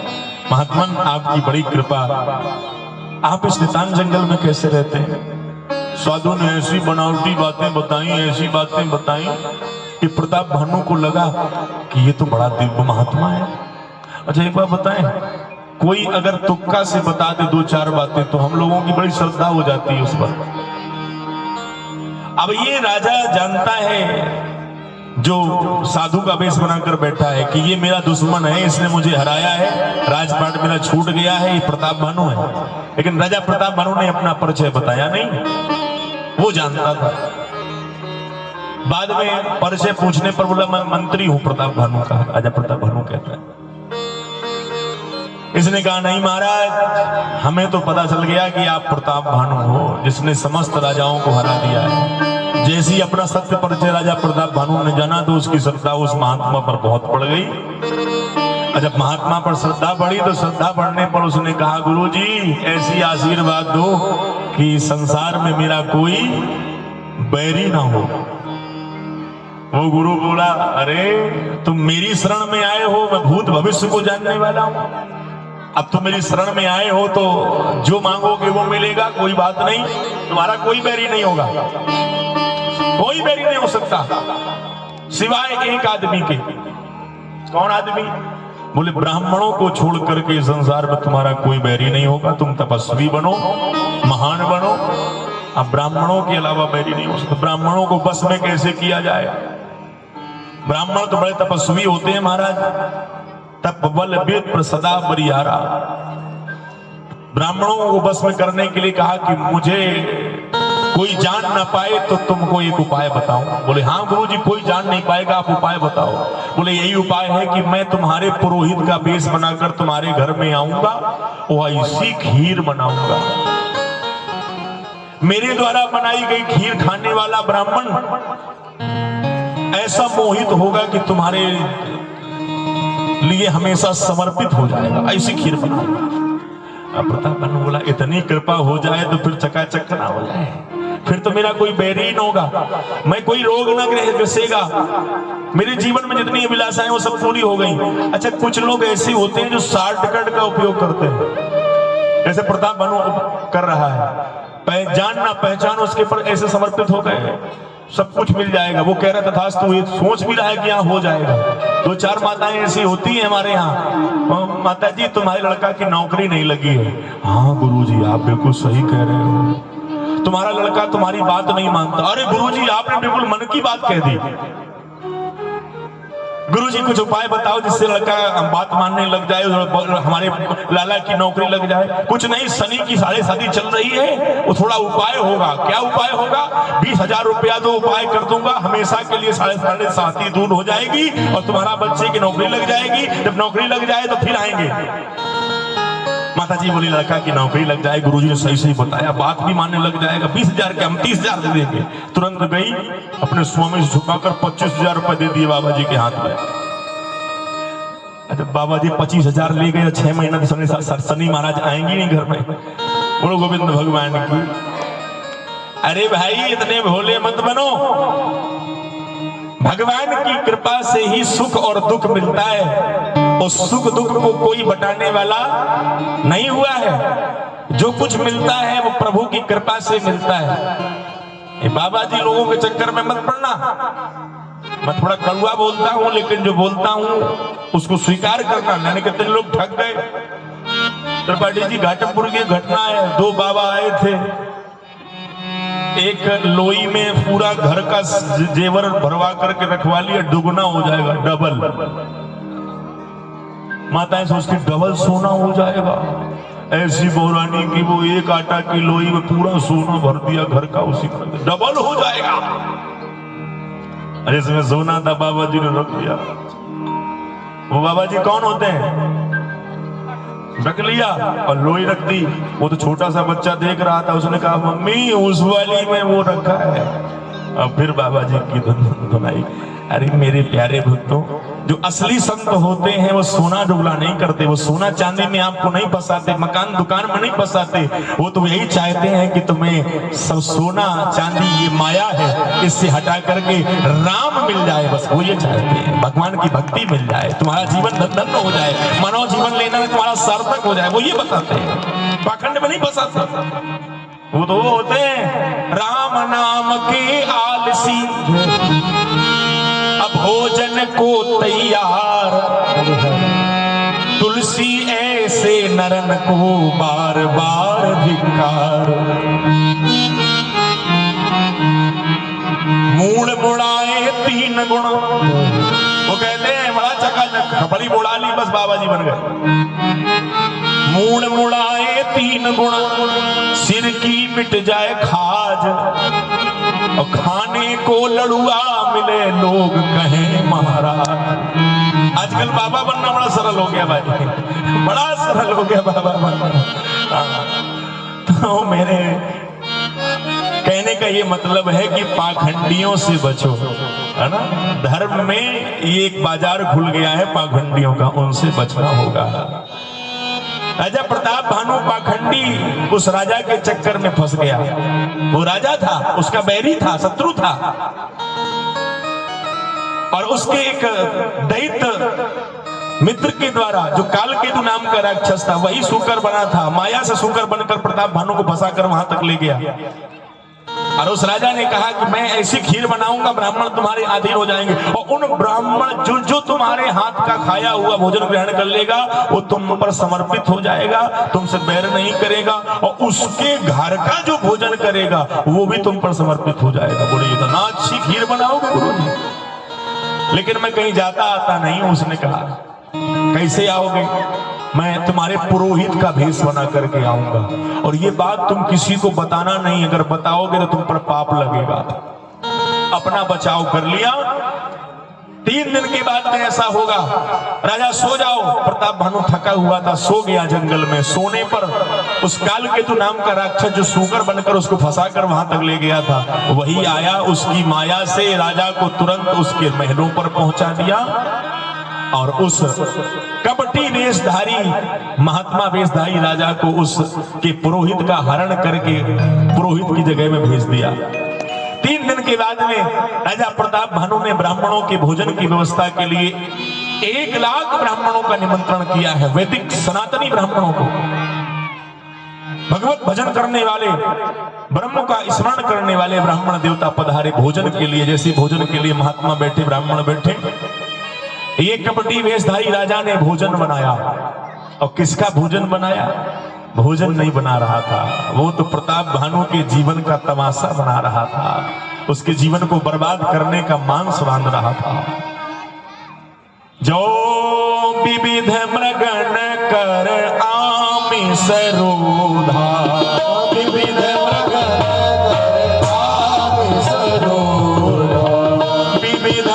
महात्मन, आपकी बड़ी कृपा, आप इस नितान जंगल में कैसे रहते हैं? साधु ने ऐसी बनावटी बातें बताई, ऐसी बातें बताई कि प्रताप भानु को लगा कि ये तो बड़ा दिव्य महात्मा है। अच्छा एक बात बताएं, कोई अगर तुक्का से बता दे दो चार बातें तो हम लोगों की बड़ी श्रद्धा हो जाती है उस पर। अब ये राजा जानता है जो साधु का वेश बनाकर बैठा है कि ये मेरा दुश्मन है, इसने मुझे हराया है, राजपाट मेरा छूट गया है, ये प्रताप भानु है। लेकिन राजा प्रताप भानु ने अपना परिचय बताया नहीं, वो जानता था। बाद में परिचय पूछने पर बोला मैं मंत्री हूं प्रताप भानु का। राजा प्रताप भानु कहता है। इसने कहा नहीं महाराज, हमें तो पता चल गया कि आप प्रताप भानु हो, जिसने समस्त राजाओं को हरा दिया है। जैसी अपना सत्य परिचय राजा प्रताप भानु ने जाना तो उसकी श्रद्धा उस महात्मा पर बहुत बढ़ गई। और जब महात्मा पर श्रद्धा बढ़ी तो श्रद्धा बढ़ने पर उसने कहा गुरुजी ऐसी आशीर्वाद दो कि संसार में मेरा कोई बैरी ना हो। वो गुरु बोला अरे तुम मेरी शरण में आए हो, मैं भूत भविष्य को जानने वाला हूं। अब तुम मेरी शरण में आए हो तो जो मांगोगे वो मिलेगा, कोई बात नहीं, तुम्हारा कोई बैरी नहीं होगा, कोई बैरी नहीं हो सकता सिवाय एक आदमी के। कौन आदमी? बोले ब्राह्मणों को छोड़ करके संसार में तुम्हारा कोई बैरी नहीं होगा, तुम तपस्वी बनो, महान बनो। अब ब्राह्मणों के अलावा बैरी नहीं हो सकता। ब्राह्मणों को बस में कैसे किया जाए? ब्राह्मण तो बड़े तपस्वी होते हैं महाराज, तप बल विप्र सदा बरियारा। ब्राह्मणों को बस में करने के लिए कहा कि मुझे कोई जान ना पाए तो तुमको एक उपाय बताऊं। बोले हाँ गुरुजी, कोई जान नहीं पाएगा, आप उपाय बताओ। बोले यही उपाय है कि मैं तुम्हारे पुरोहित का वेश बनाकर तुम्हारे घर में आऊंगा और ऐसी खीर बनाऊंगा, मेरे द्वारा बनाई गई खीर खाने वाला ब्राह्मण ऐसा मोहित होगा कि तुम्हारे लिए हमेशा समर्पित हो जाएगा, ऐसी खीर बनाऊंगा। अब प्रताप भानु बोला इतनी कृपा हो जाए तो फिर चकाचक ना हो जाए, फिर तो मेरा कोई बैरी न होगा, मैं कोई रोग न ग्रसेगा, मेरे जीवन में जितनी अभिलाषाएं वो सब पूरी हो गई। अच्छा, कुछ लोग ऐसे होते हैं जो शॉर्टकट का उपयोग करते हैं, जैसे प्रताप भानु कर रहा है, जान ना पहचान उसके पर ऐसे समर्पित हो गए, सब कुछ मिल जाएगा। वो कह रहा था तो ये सोच भी रहा है कि यहाँ हो जाएगा। दो चार माताएं ऐसी होती हैं हमारे यहाँ, माता जी तुम्हारे लड़का की नौकरी नहीं लगी है। हाँ गुरुजी आप बिल्कुल सही कह रहे हो, तुम्हारा लड़का तुम्हारी बात नहीं मानता। अरे गुरुजी आपने बिल्कुल मन की बात कह दी, गुरुजी कुछ उपाय बताओ जिससे लड़का बात मानने लग जाए, हमारे लाला की नौकरी लग जाए। कुछ नहीं, शनि की 7.5 चल रही है, वो थोड़ा उपाय होगा। क्या उपाय होगा? 20,000 रुपया तो उपाय कर दूंगा, हमेशा के लिए 7.5 दूर हो जाएगी और तुम्हारा बच्चे की नौकरी लग जाएगी। जब नौकरी लग जाए तो फिर आएंगे। माता जी बोली लड़का की नौकरी लग जाए, गुरुजी ने सही सही बताया, बात भी मानने लग जाएगा। 20,000 के हम 30,000 दे देंगे। तुरंत गई अपने स्वामी से झुकाकर 25,000 रुपए दे दिए बाबा जी के हाथ में। अच्छा, बाबा जी 25,000 ले गए। 6 महीना शनि महाराज आएंगे नहीं घर में। बोलो गोविंद भगवान की। अरे भाई इतने भोले मत बनो, भगवान की कृपा से ही सुख और दुख मिलता है, और सुख दुख को कोई बटाने वाला नहीं हुआ है। जो कुछ मिलता है वो प्रभु की कृपा से मिलता है। बाबा जी लोगों के चक्कर में मत पड़ना। मैं थोड़ा कड़वा बोलता हूं, लेकिन जो बोलता हूं उसको स्वीकार करना। मैंने कितने लोग ठग गए। त्रिपाठी जी घाटमपुर की घटना है, 2 बाबा आए थे, एक लोई में पूरा घर का जेवर भरवा करके रखवा लिया, दुगना हो जाएगा, डबल। माताएं सोचती डबल सोना हो जाएगा, ऐसी बहुरानी की वो 1 आटा की लोई में पूरा सोना भर दिया घर का, उसी का डबल हो जाएगा। अरे इसमें सोना था, बाबा जी ने रख दिया। वो बाबा जी कौन होते हैं? रख लिया और लोई रख दी। वो तो छोटा सा बच्चा देख रहा था, उसने कहा मम्मी उस वाली में वो रखा है। अब फिर बाबा जी की धुनाई। अरे मेरे प्यारे भक्तों, जो असली संत होते हैं वो सोना डुबला नहीं करते, वो सोना चांदी में आपको नहीं फंसाते, मकान दुकान में नहीं फंसाते। वो तो यही चाहते हैं कि तुम्हें सब सोना चांदी ये माया है, इससे हटा करके राम मिल जाए, बस वो ये चाहते हैं। भगवान की भक्ति मिल जाए, तुम्हारा जीवन धन्य हो जाए, मानव जीवन लेना में तुम्हारा सार्थक हो जाए, वो ये बताते हैं। पाखंड में नहीं फंसाते। वो तो होते हैं राम नाम के आलसी, अब भोजन को तैयार, तुलसी ऐसे नरन को बार बार धिक्कार। मूड मुड़ाए 3 गुण, वो कहते हैं बड़ा चकाचक खपड़ी बुड़ा ली, बस बाबा जी बन गए। मूड मुड़ाए 3 गुण, सिर की मिट जाए खाज, और खाने को लड़ुआ मिले लोग कहें महाराज। आजकल बाबा बनना बड़ा सरल हो गया भाई, बड़ा सरल हो गया बाबा बनना। तो मेरे कहने का ये मतलब है कि पाखंडियों से बचो, है ना। धर्म में ये एक बाजार खुल गया है पाखंडियों का, उनसे बचना होगा। राजा प्रताप भानु पाखंडी उस राजा के चक्कर में फंस गया। वो राजा था, उसका बैरी था, शत्रु था, और उसके एक दैत्य मित्र के द्वारा, जो कालकेतु नाम का राक्षस था, वही सूकर बना था, माया से सूकर बनकर प्रताप भानु को फंसाकर वहां तक ले गया। और उस राजा ने कहा कि मैं ऐसी खीर बनाऊंगा ब्राह्मण तुम्हारे अधीन हो जाएंगे, और उन ब्राह्मण जो तुम्हारे हाथ का खाया हुआ भोजन ग्रहण कर लेगा वो तुम पर समर्पित हो जाएगा, तुमसे बैर नहीं करेगा, और उसके घर का जो भोजन करेगा वो भी तुम पर समर्पित हो जाएगा। बोले इतना अच्छी खीर बनाओगे गुरु जी? लेकिन मैं कहीं जाता आता नहीं हूं। उसने कहा कैसे आओगे? मैं तुम्हारे पुरोहित का भेष बना करके आऊंगा, और ये बात तुम किसी को बताना नहीं, अगर बताओगे तो तुम पर पाप लगेगा। अपना बचाव कर लिया। 3 दिन के बाद में ऐसा होगा, राजा सो जाओ। प्रताप भानु थका हुआ था, सो गया जंगल में। सोने पर उस काल केतु नाम का राक्षस जो सूकर बनकर उसको फंसाकर वहां तक ले गया था, वही आया, उसकी माया से राजा को तुरंत उसके महलों पर पहुंचा दिया, और उस कपटी वेशधारी महात्मा वेशधारी राजा को उसके पुरोहित का हरण करके पुरोहित की जगह में भेज दिया। 3 दिन के बाद में राजा प्रताप भानु ने ब्राह्मणों के भोजन की व्यवस्था के लिए 1 लाख ब्राह्मणों का निमंत्रण किया है। वैदिक सनातनी ब्राह्मणों को, भगवत भजन करने वाले, ब्रह्म का स्मरण करने वाले ब्राह्मण देवता पधारे भोजन के लिए। जैसे भोजन के लिए महात्मा बैठे, ब्राह्मण बैठे, ये कपटी वेशधारी राजा ने भोजन बनाया। और किसका भोजन बनाया? भोजन नहीं बना रहा था, वो तो प्रताप भानु के जीवन का तमाशा बना रहा था, उसके जीवन को बर्बाद करने का मांस बांध रहा था। जो विविध मृगण कर आमिष रोधा, विविध मृगण कर आमिष रोधा, विविध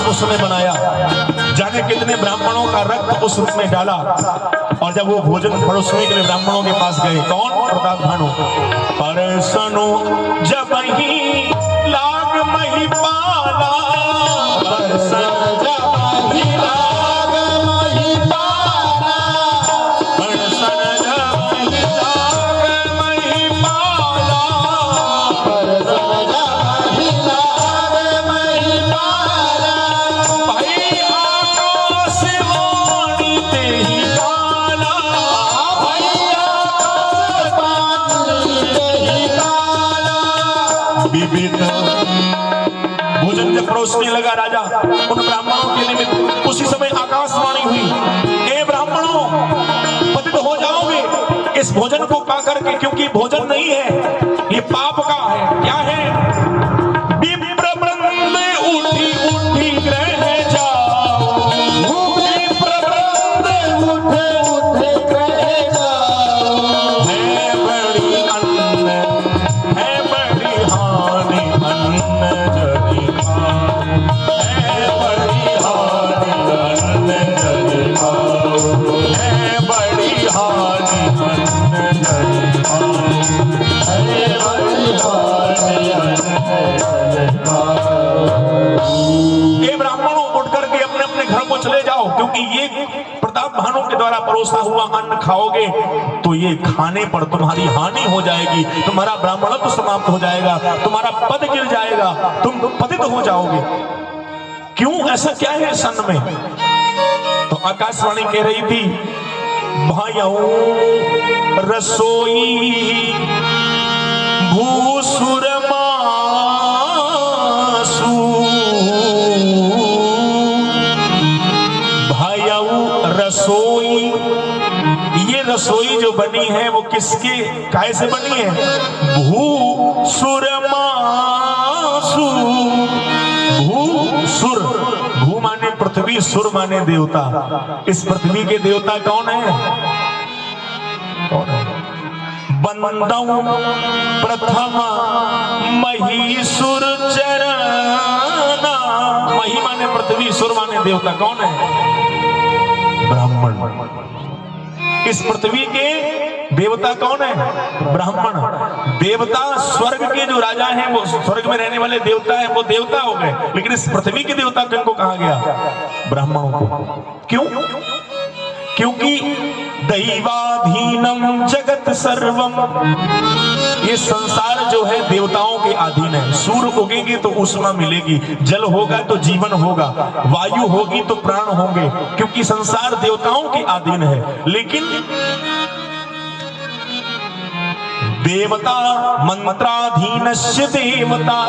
उसने बनाया, जाने कितने ब्राह्मणों का रक्त उसमें डाला। और जब वो भोजन परोसने के लिए ब्राह्मणों के पास गए, कौन? प्रताप भानु। परसनो जब ही लाग मही पाला, परसन जब ही लाग मही पाला, परसन जब ही लाग मही पाला, परसन जब ही लाग मही पाला, भाई आकाश वाणी ते ही काला, भाई आकाश वाणी ते ही काला। विविध भोजन जब परोसने लगा राजा उन ब्राह्मणों के निमित्त, उसी समय आकाशवाणी हुई, ए ब्राह्मणों पतित हो जाओगे इस भोजन को पा करके, क्योंकि भोजन नहीं है, ये पाप का है। क्या है? विप्र वृंद उठी उठी ग्रह जाओ, विप्र वृंद उठे उठे ग्रह जाओ, है बड़ी अन्न है बड़ी हानि अन्न जनि खाओ, है बड़ी हानि अन्न जनि खाओ, है बड़ी हानि अन्न जनि खाओ, है बड़ी हानि अन्न जनि खाओ। ये ब्राह्मणों उठ करके अपने अपने घर को चले जाओ, क्योंकि ये प्रताप भानु के द्वारा परोसा हुआ अन्न खाओगे तो ये खाने पर तुम्हारी हानि हो जाएगी, तुम्हारा ब्राह्मणत्व समाप्त हो जाएगा, तुम्हारा पद गिर जाएगा, तुम पतित हो जाओगे। क्यों? ऐसा क्या है सन में? तो आकाशवाणी कह रही थी, भाइयों रसोई भूसुर मासु, भाइयों रसोई, ये रसोई जो बनी है वो किसके काय से बनी है? भू सुर मासु। भू सुर, भू माने पृथ्वी, सुर माने देवता। इस पृथ्वी के देवता कौन है? कौन है? बंदौ प्रथम महीसुर चरना। मही माने पृथ्वी, सुर माने देवता। कौन है? ब्राह्मण। इस पृथ्वी के देवता कौन है? ब्राह्मण। देवता स्वर्ग के जो राजा हैं, वो स्वर्ग में रहने वाले देवता हैं, वो देवता हो गए। लेकिन इस पृथ्वी के देवता किनको कहा गया? ब्राह्मणों को। क्यों? क्योंकि दैवाधीनम जगत सर्वम, ये संसार जो है देवताओं के अधीन है। सूर्य उगेंगे तो उष्मा मिलेगी, जल होगा तो जीवन होगा, वायु होगी तो प्राण होंगे, क्योंकि संसार देवताओं के अधीन है। लेकिन देवता मंत्राधीनस्य देवता,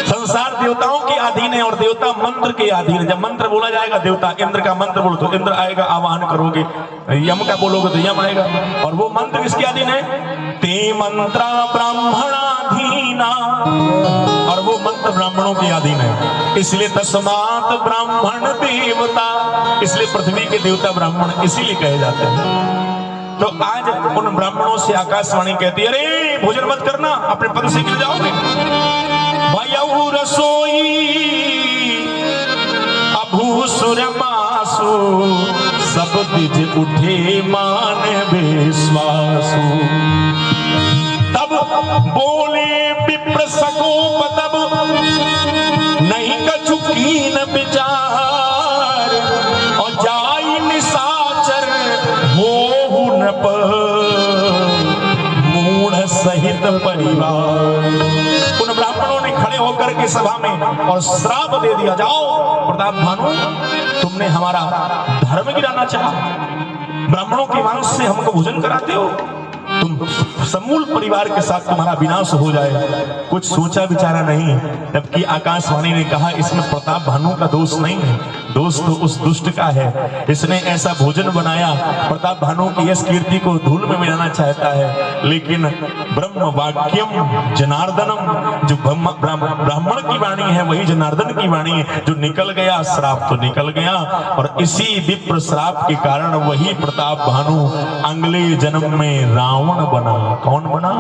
संसार देवताओं के अधीन है और देवता मंत्र के अधीन है। जब मंत्र बोला जाएगा, देवता इंद्र का मंत्र बोलो तो इंद्र आएगा, आवाहन करोगे। यम का बोलोगे तो यम आएगा। और वो मंत्र किसके अधीन है? ते मंत्रा ब्राह्मणाधीना, और वो मंत्र ब्राह्मणों के अधीन है। इसलिए तस्मात् ब्राह्मण देवता, इसलिए पृथ्वी के देवता ब्राह्मण इसीलिए कहे जाते हैं। तो आज उन ब्राह्मणों से आकाशवाणी कहती है, अरे भोजन मत करना, अपने पद से गिर जाओगे। भयउ रसोई अभूसुर मासु, सब द्विज उठे मान विश्वासु। तब बोले विप्र सकोप, तब नहीं कछु कीन विचार, और जाई निशाचर हो मूढ़ सहित परिवार। उन ब्राह्मणों ने खड़े होकर के सभा में और श्राप दे दिया, जाओ प्रताप भानु, तुमने हमारा धर्म गिराना चाहा, ब्राह्मणों के वंश से हमको भोजन कराते हो, तुम समूल परिवार के साथ तुम्हारा विनाश हो जाए। कुछ सोचा विचारा नहीं, जबकि आकाशवाणी ने कहा इसमें प्रताप भानु का दोष नहीं है, दोष तो उस दुष्ट का है। इसने ऐसा भोजन बनाया, प्रताप भानु की यश कीर्ति को धूल में मिलाना चाहता है। लेकिन ब्रह्म वाक्यम जनार्दनम, जो ब्राह्मण की वाणी है वही जनार्दन की वाणी है। जो निकल गया श्राप तो निकल गया, और इसी विप्र श्राप के कारण वही प्रताप भानु अगले जन्म में रावण बना। कौन बना?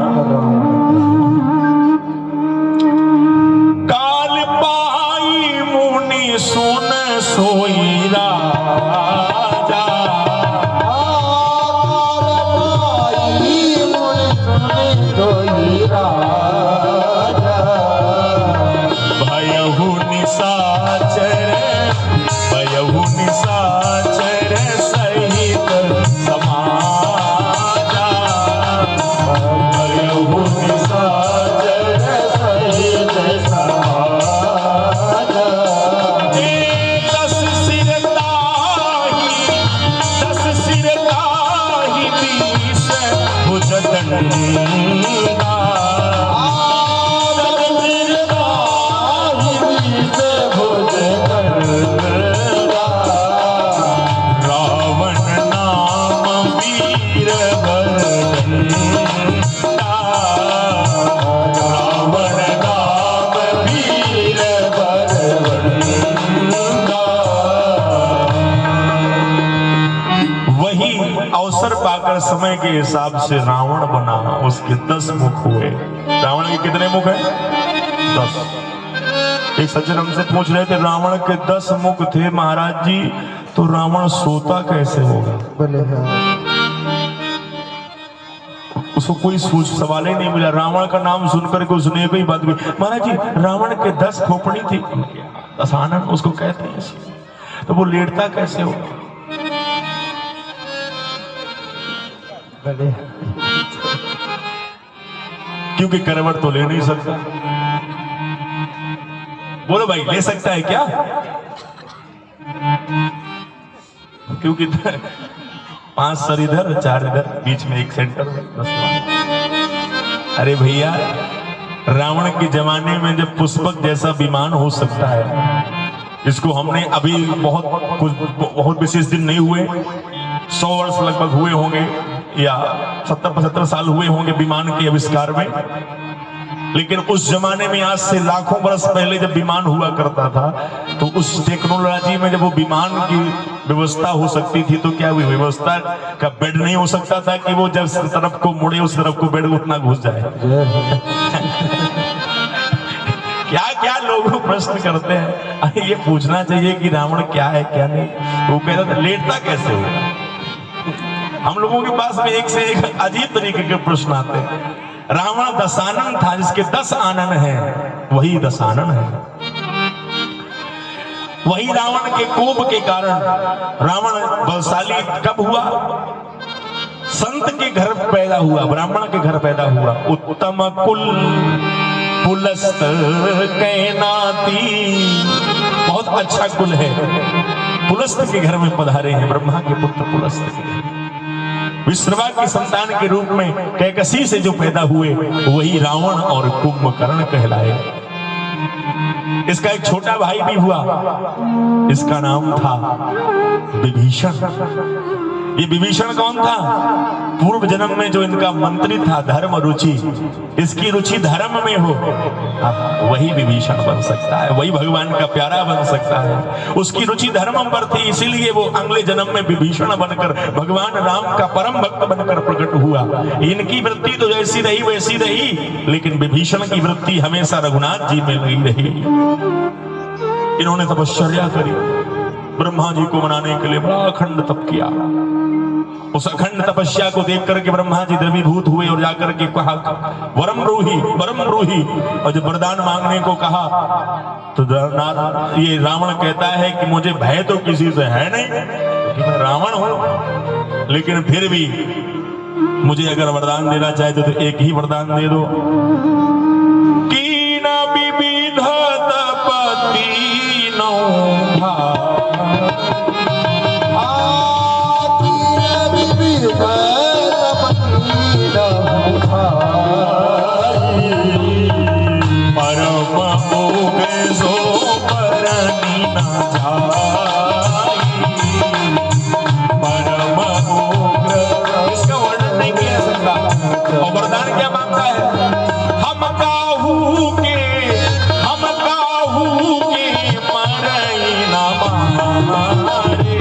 काल पाई मुनि सुन सोई राजा, भयहु निशाचर, भयहु निशाचर सहित समाजा, भयहु निशाचर सहित समाजा। दस सिर ताही बीस भुज दंडा, अवसर पाकर समय के हिसाब से रावण बना। उसके 10 मुख हुए। रावण के कितने मुख हैं? 10। एक सज्जन हमसे पूछ रहे थे, रावण के 10 मुख थे महाराज जी, तो रावण सोता कैसे होगा? उसको कोई सवाल ही नहीं मिला। रावण का नाम सुनकर के उसने कोई बात भी, महाराज जी रावण के 10 खोपड़ी थी, 10 आनंद उसको कहते हैं, तो वो लेटता कैसे होगा? क्योंकि करवट तो ले नहीं सकता। बोलो भाई, ले सकता है क्या? क्योंकि 5 सर इधर 4 इधर, बीच में एक सेंटर में 10। अरे भैया, रावण के जमाने में जब पुष्पक जैसा विमान हो सकता है, इसको हमने अभी बहुत विशेष दिन नहीं हुए, 100 वर्ष लगभग हुए होंगे या 70-75 साल हुए होंगे विमान के आविष्कार में। लेकिन उस जमाने में आज से लाखों बरस पहले जब विमान हुआ करता था तो उस टेक्नोलॉजी में जब वो विमान की व्यवस्था हो सकती थी तो क्या वो व्यवस्था का बेड नहीं हो सकता था कि वो जब तरफ को मुड़े उस तरफ को बेड उतना घुस जाए। क्या क्या लोग प्रश्न करते हैं, ये पूछना चाहिए कि रावण क्या है क्या नहीं। वो कहता था लेटता कैसे हो। हम लोगों के पास में एक से एक अजीब तरीके के प्रश्न आते हैं। रावण दशानन था, जिसके 10 आनन है, वही दशानन है। वही रावण के कोप के कारण रावण बलशाली कब हुआ? संत के घर पैदा हुआ, ब्राह्मण के घर पैदा हुआ। उत्तम कुल पुलस्त कैनाती, बहुत अच्छा कुल है। पुलस्त के घर में पधारे हैं, ब्रह्मा के पुत्र पुलस्त के। विश्रवा की संतान के रूप में कैकसी से जो पैदा हुए वही रावण और कुंभकर्ण कहलाए। इसका एक छोटा भाई भी हुआ, इसका नाम था विभीषण। ये विभीषण कौन था? पूर्व जन्म में जो इनका मंत्री था, धर्म रुचि, इसकी रुचि धर्म में हो, वही विभीषण बन सकता है, वही भगवान का प्यारा बन सकता है। उसकी रुचि धर्म पर थी, इसीलिए वो अगले जन्म में विभीषण बनकर भगवान राम का परम भक्त बनकर प्रकट हुआ। इनकी वृत्ति तो जैसी रही वैसी रही, लेकिन विभीषण की वृत्ति हमेशा रघुनाथ जी में लगी रही। इन्होंने तपश्चर्या करी, ब्रह्मा जी को मनाने के लिए बड़ा अखंड तप किया। उस अखंड तपस्या को देख करके ब्रह्मा जी द्रवीभूत हुए और जाकर के कहा वरम रूही वरम रूही। और जब वरदान मांगने को कहा तो ये रावण कहता है कि मुझे भय तो किसी से है नहीं, कि मैं रावण हूं, लेकिन फिर भी मुझे अगर वरदान देना चाहे तो एक ही वरदान दे दो कि न विविधत पति नौ परम मोग सो परनी न जाई, परम मोग। इसका वर्णन नहीं किया जा सकता। और वरदान क्या मांगता है? हम काहू के मरई न मारे,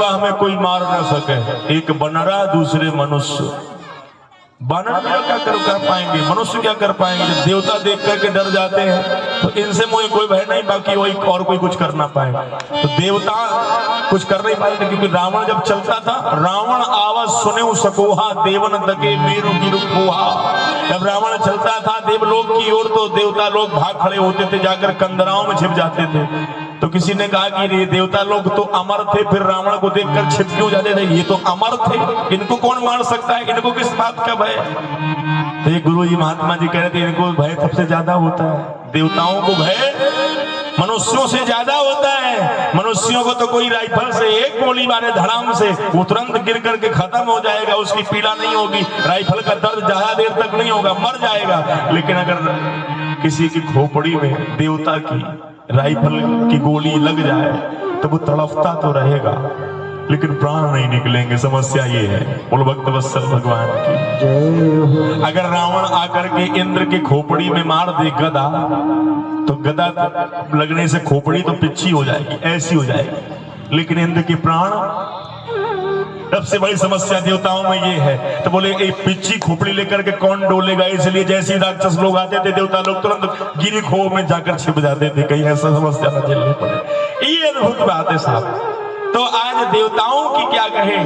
हमें कोई मार ना सके। एक बनरा, दूसरे मनुष्य। बानर क्या कर पाएंगे, मनुष्य क्या कर पाएंगे? जब देवता देख करके डर जाते हैं तो इनसे मुझे कोई भय नहीं, बाकी वही और कोई कुछ कर ना पाए। तो देवता कुछ कर नहीं पाए थे, क्योंकि रावण जब चलता था, रावण आवाज सुने सकोहा देवन दगे मेरु गिरु खोहा। जब रावण चलता था देवलोक की ओर तो देवता लोग भाग खड़े होते थे, जाकर कंदराओं में छिप जाते थे। तो किसी ने कहा कि ये देवता लोग तो अमर थे, फिर रावण को देखकर छिप क्यों जाते थे? ये तो अमर थे, इनको कौन मार सकता है, इनको किस बात का भय? तो ये गुरु जी महात्मा जी कह रहे थे इनको भय सबसे ज्यादा होता है। देवताओं को भय मनुष्यों से ज्यादा होता है। मनुष्यों को तो कोई राइफल से एक गोली मारे धड़ाम से, वो तुरंत गिर करके खत्म हो जाएगा, उसकी पीड़ा नहीं होगी, राइफल का दर्द ज्यादा देर तक नहीं होगा, मर जाएगा। लेकिन अगर किसी की खोपड़ी में देवता की राइफल की गोली लग जाए तो वो तड़फता तो रहेगा, लेकिन प्राण नहीं निकलेंगे। समस्या ये है। बोल भक्त वत्सल भगवान की। अगर रावण आकर के इंद्र के खोपड़ी में मार दे गदा, तो गदा लगने से खोपड़ी तो पिच्छी हो जाएगी, ऐसी हो जाएगी, लेकिन इंद्र के प्राण। सबसे बड़ी समस्या देवताओं में ये है। तो बोले एक पिच्छी खोपड़ी लेकर के कौन डोलेगा, इसलिए जैसे राक्षस लोग आते थे देवता लोग तुरंत गिरी खो में जाकर छिप जाते थे, कहीं ऐसा समस्या न झेलनी पड़े। ये अद्भुत बात है साहब। तो आज देवताओं की क्या कहे,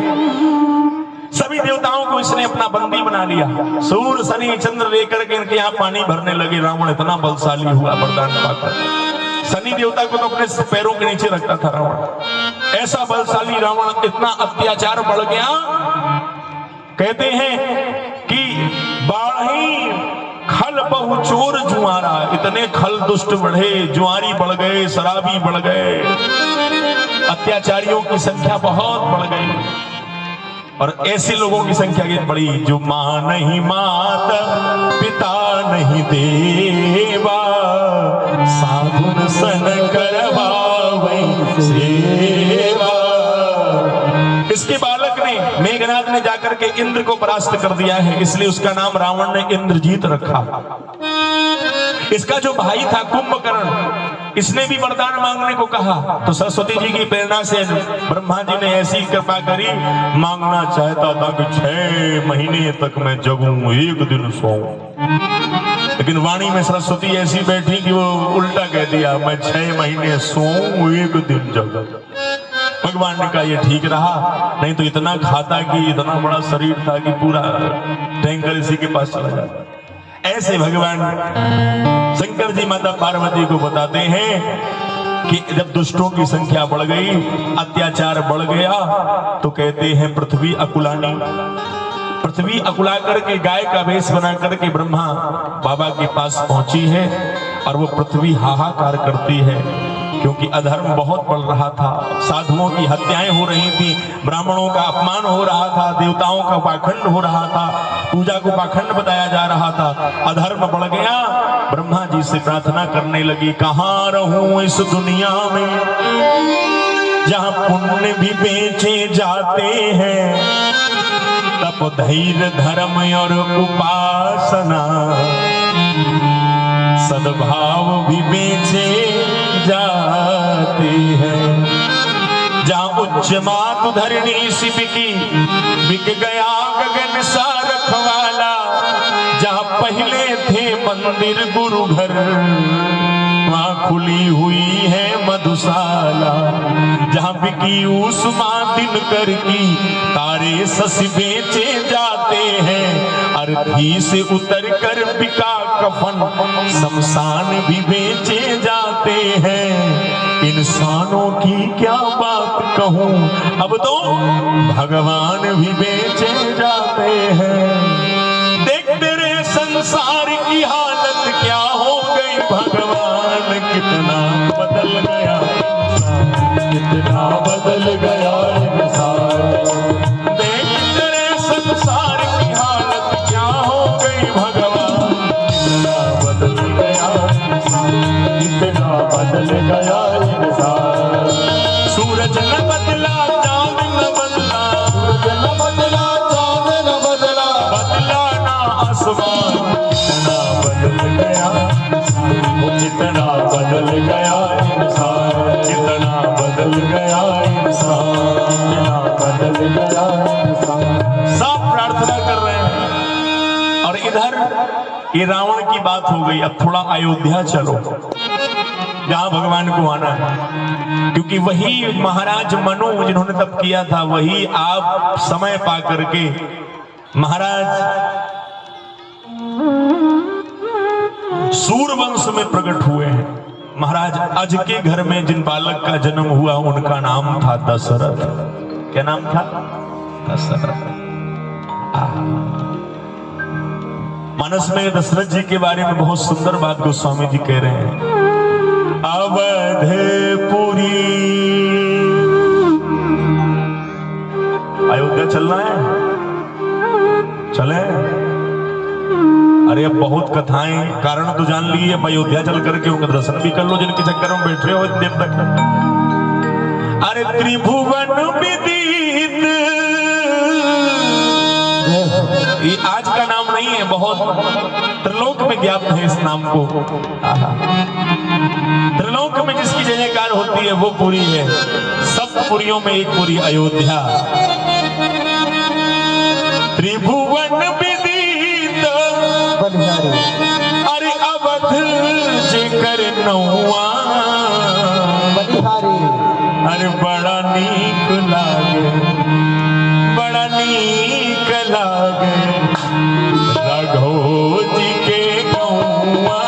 सभी देवताओं को इसने अपना बंदी बना लिया। सूर्य शनि चंद्र लेकर के इनके यहाँ पानी भरने लगे। रावण इतना बलशाली हुआ वरदान पाकर। शनि देवता को तो अपने पैरों के नीचे रखता था रावण। ऐसा बलशाली रावण, इतना अत्याचार बढ़ गया। कहते हैं कि बाढ़ी खल बहु चोर जुआरा, इतने खल दुष्ट बढ़े, जुआरी बढ़ गए, शराबी बढ़ गए। अत्याचारियों की संख्या बहुत बढ़ गई और ऐसे लोगों की संख्या की बड़ी जो मां नहीं मात, पिता नहीं देवा, साधुन सन करवावै सेवा। इसके बालक ने मेघनाद ने जाकर के इंद्र को परास्त कर दिया है, इसलिए उसका नाम रावण ने इंद्रजीत रखा। इसका जो भाई था कुंभकर्ण, इसने भी वरदान मांगने को कहा तो सरस्वती जी की प्रेरणा से ब्रह्मा जी ने ऐसी कृपा करी, मांगना चाहता था कि 6 महीने तक मैं जगूं, एक दिन सोऊं, लेकिन वाणी में सरस्वती ऐसी बैठी कि वो उल्टा कह दिया, मैं 6 महीने सोऊं, एक दिन जगूं। भगवान ने कहा ये ठीक रहा, नहीं तो इतना खाता कि इतना बड़ा शरीर था कि पूरा टैंकर इसी के पास चला जाता। ऐसे भगवान शंकर जी माता पार्वती को बताते हैं कि जब दुष्टों की संख्या बढ़ गई, अत्याचार बढ़ गया, तो कहते हैं पृथ्वी अकुलानी। पृथ्वी अकुला करके गाय का वेश बना करके ब्रह्मा बाबा के पास पहुंची है और वो पृथ्वी हाहाकार करती है, क्योंकि अधर्म बहुत बढ़ रहा था, साधुओं की हत्याएं हो रही थी, ब्राह्मणों का अपमान हो रहा था, देवताओं का पाखंड हो रहा था, पूजा को पाखंड बताया जा रहा था, अधर्म बढ़ गया। ब्रह्मा जी से प्रार्थना करने लगी, कहां रहूं इस दुनिया में जहां पुण्य भी बेचे जाते हैं, तप धैर्य धर्म और उपासना, सद्भाव भी बेचे जाते हैं, जहां उच्च मातु धरणी सी बिक गया गगन सा रखवाला, जहां पहले थे मंदिर गुरु घर, वहां खुली हुई है मधुशाला, जहां बिकी उष्मा दिनकर की तारे सस बेचे जाते हैं, अर्थी से उतर कर बिका कफन शमशान भी बेचे जाते हैं। इंसानों की क्या बात कहूं, अब तो भगवान भी बेचे जाते हैं। देख तेरे संसार की हालत क्या हो गई, भगवान कितना बदल गया, कितना बदल गया इंसान। देख तेरे संसार की हालत क्या हो गई, भगवान कितना बदल गया इंसान, कितना बदल गया इंसान। सूरज न बदला, चांद न बदला, सूरज न बदला, चांद न बदला, बदला ना आसमान, कितना बदल गया इंसान, वो कितना बदल गया इंसान, कितना बदल गया इंसान, कितना बदल गया इंसान। सब प्रार्थना कर रहे हैं और इधर ये रावण की बात हो गई। अब थोड़ा अयोध्या चलो, जहां भगवान को आना है, क्योंकि वही महाराज मनु जिन्होंने तप किया था, वही आप समय पा करके महाराज सूरवंश में प्रकट हुए हैं। महाराज अज के घर में जिन बालक का जन्म हुआ उनका नाम था दशरथ। क्या नाम था? दशरथ। मानस में दशरथ जी के बारे में बहुत सुंदर बात गोस्वामी जी कह रहे हैं। अवधपुरी, अयोध्या चलना है, चले? अरे अब बहुत कथाएं, कारण तो जान लिए, अब अयोध्या चल करके उनका दर्शन भी कर लो जिनके चक्कर में बैठे हो देव तक। अरे त्रिभुवन विदित, ये आज का नाम नहीं है, बहुत त्रिलोक में ज्ञात है इस नाम को। त्रिलोक में जिसकी जय जयकार होती है वो पुरी है, सब पुरियों में एक पुरी अयोध्या। त्रिभुवन विदित, अरे अवध जेकर नौआ, अरे बड़ा नीक लागे, बड़ा नीक लागे, राघव जी के गौआ,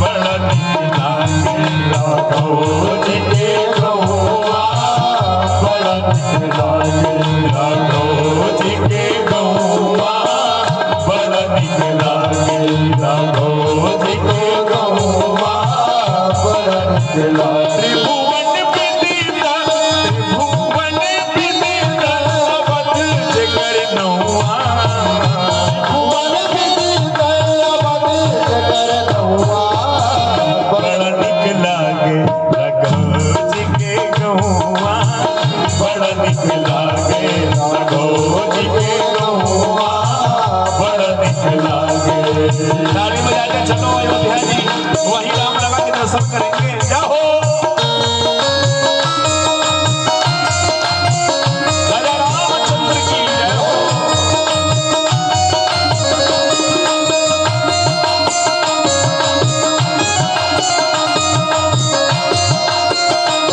बड़ा नीक लागे, राघव जी के गौआ, बड़ा नीक लागे, राघव जी के गौआ, बड़ा नीक लागे, राघव जी के गौआ, बड़ा नीक लागे। त्रिभुवन विदित दर्शन करेंगे। जब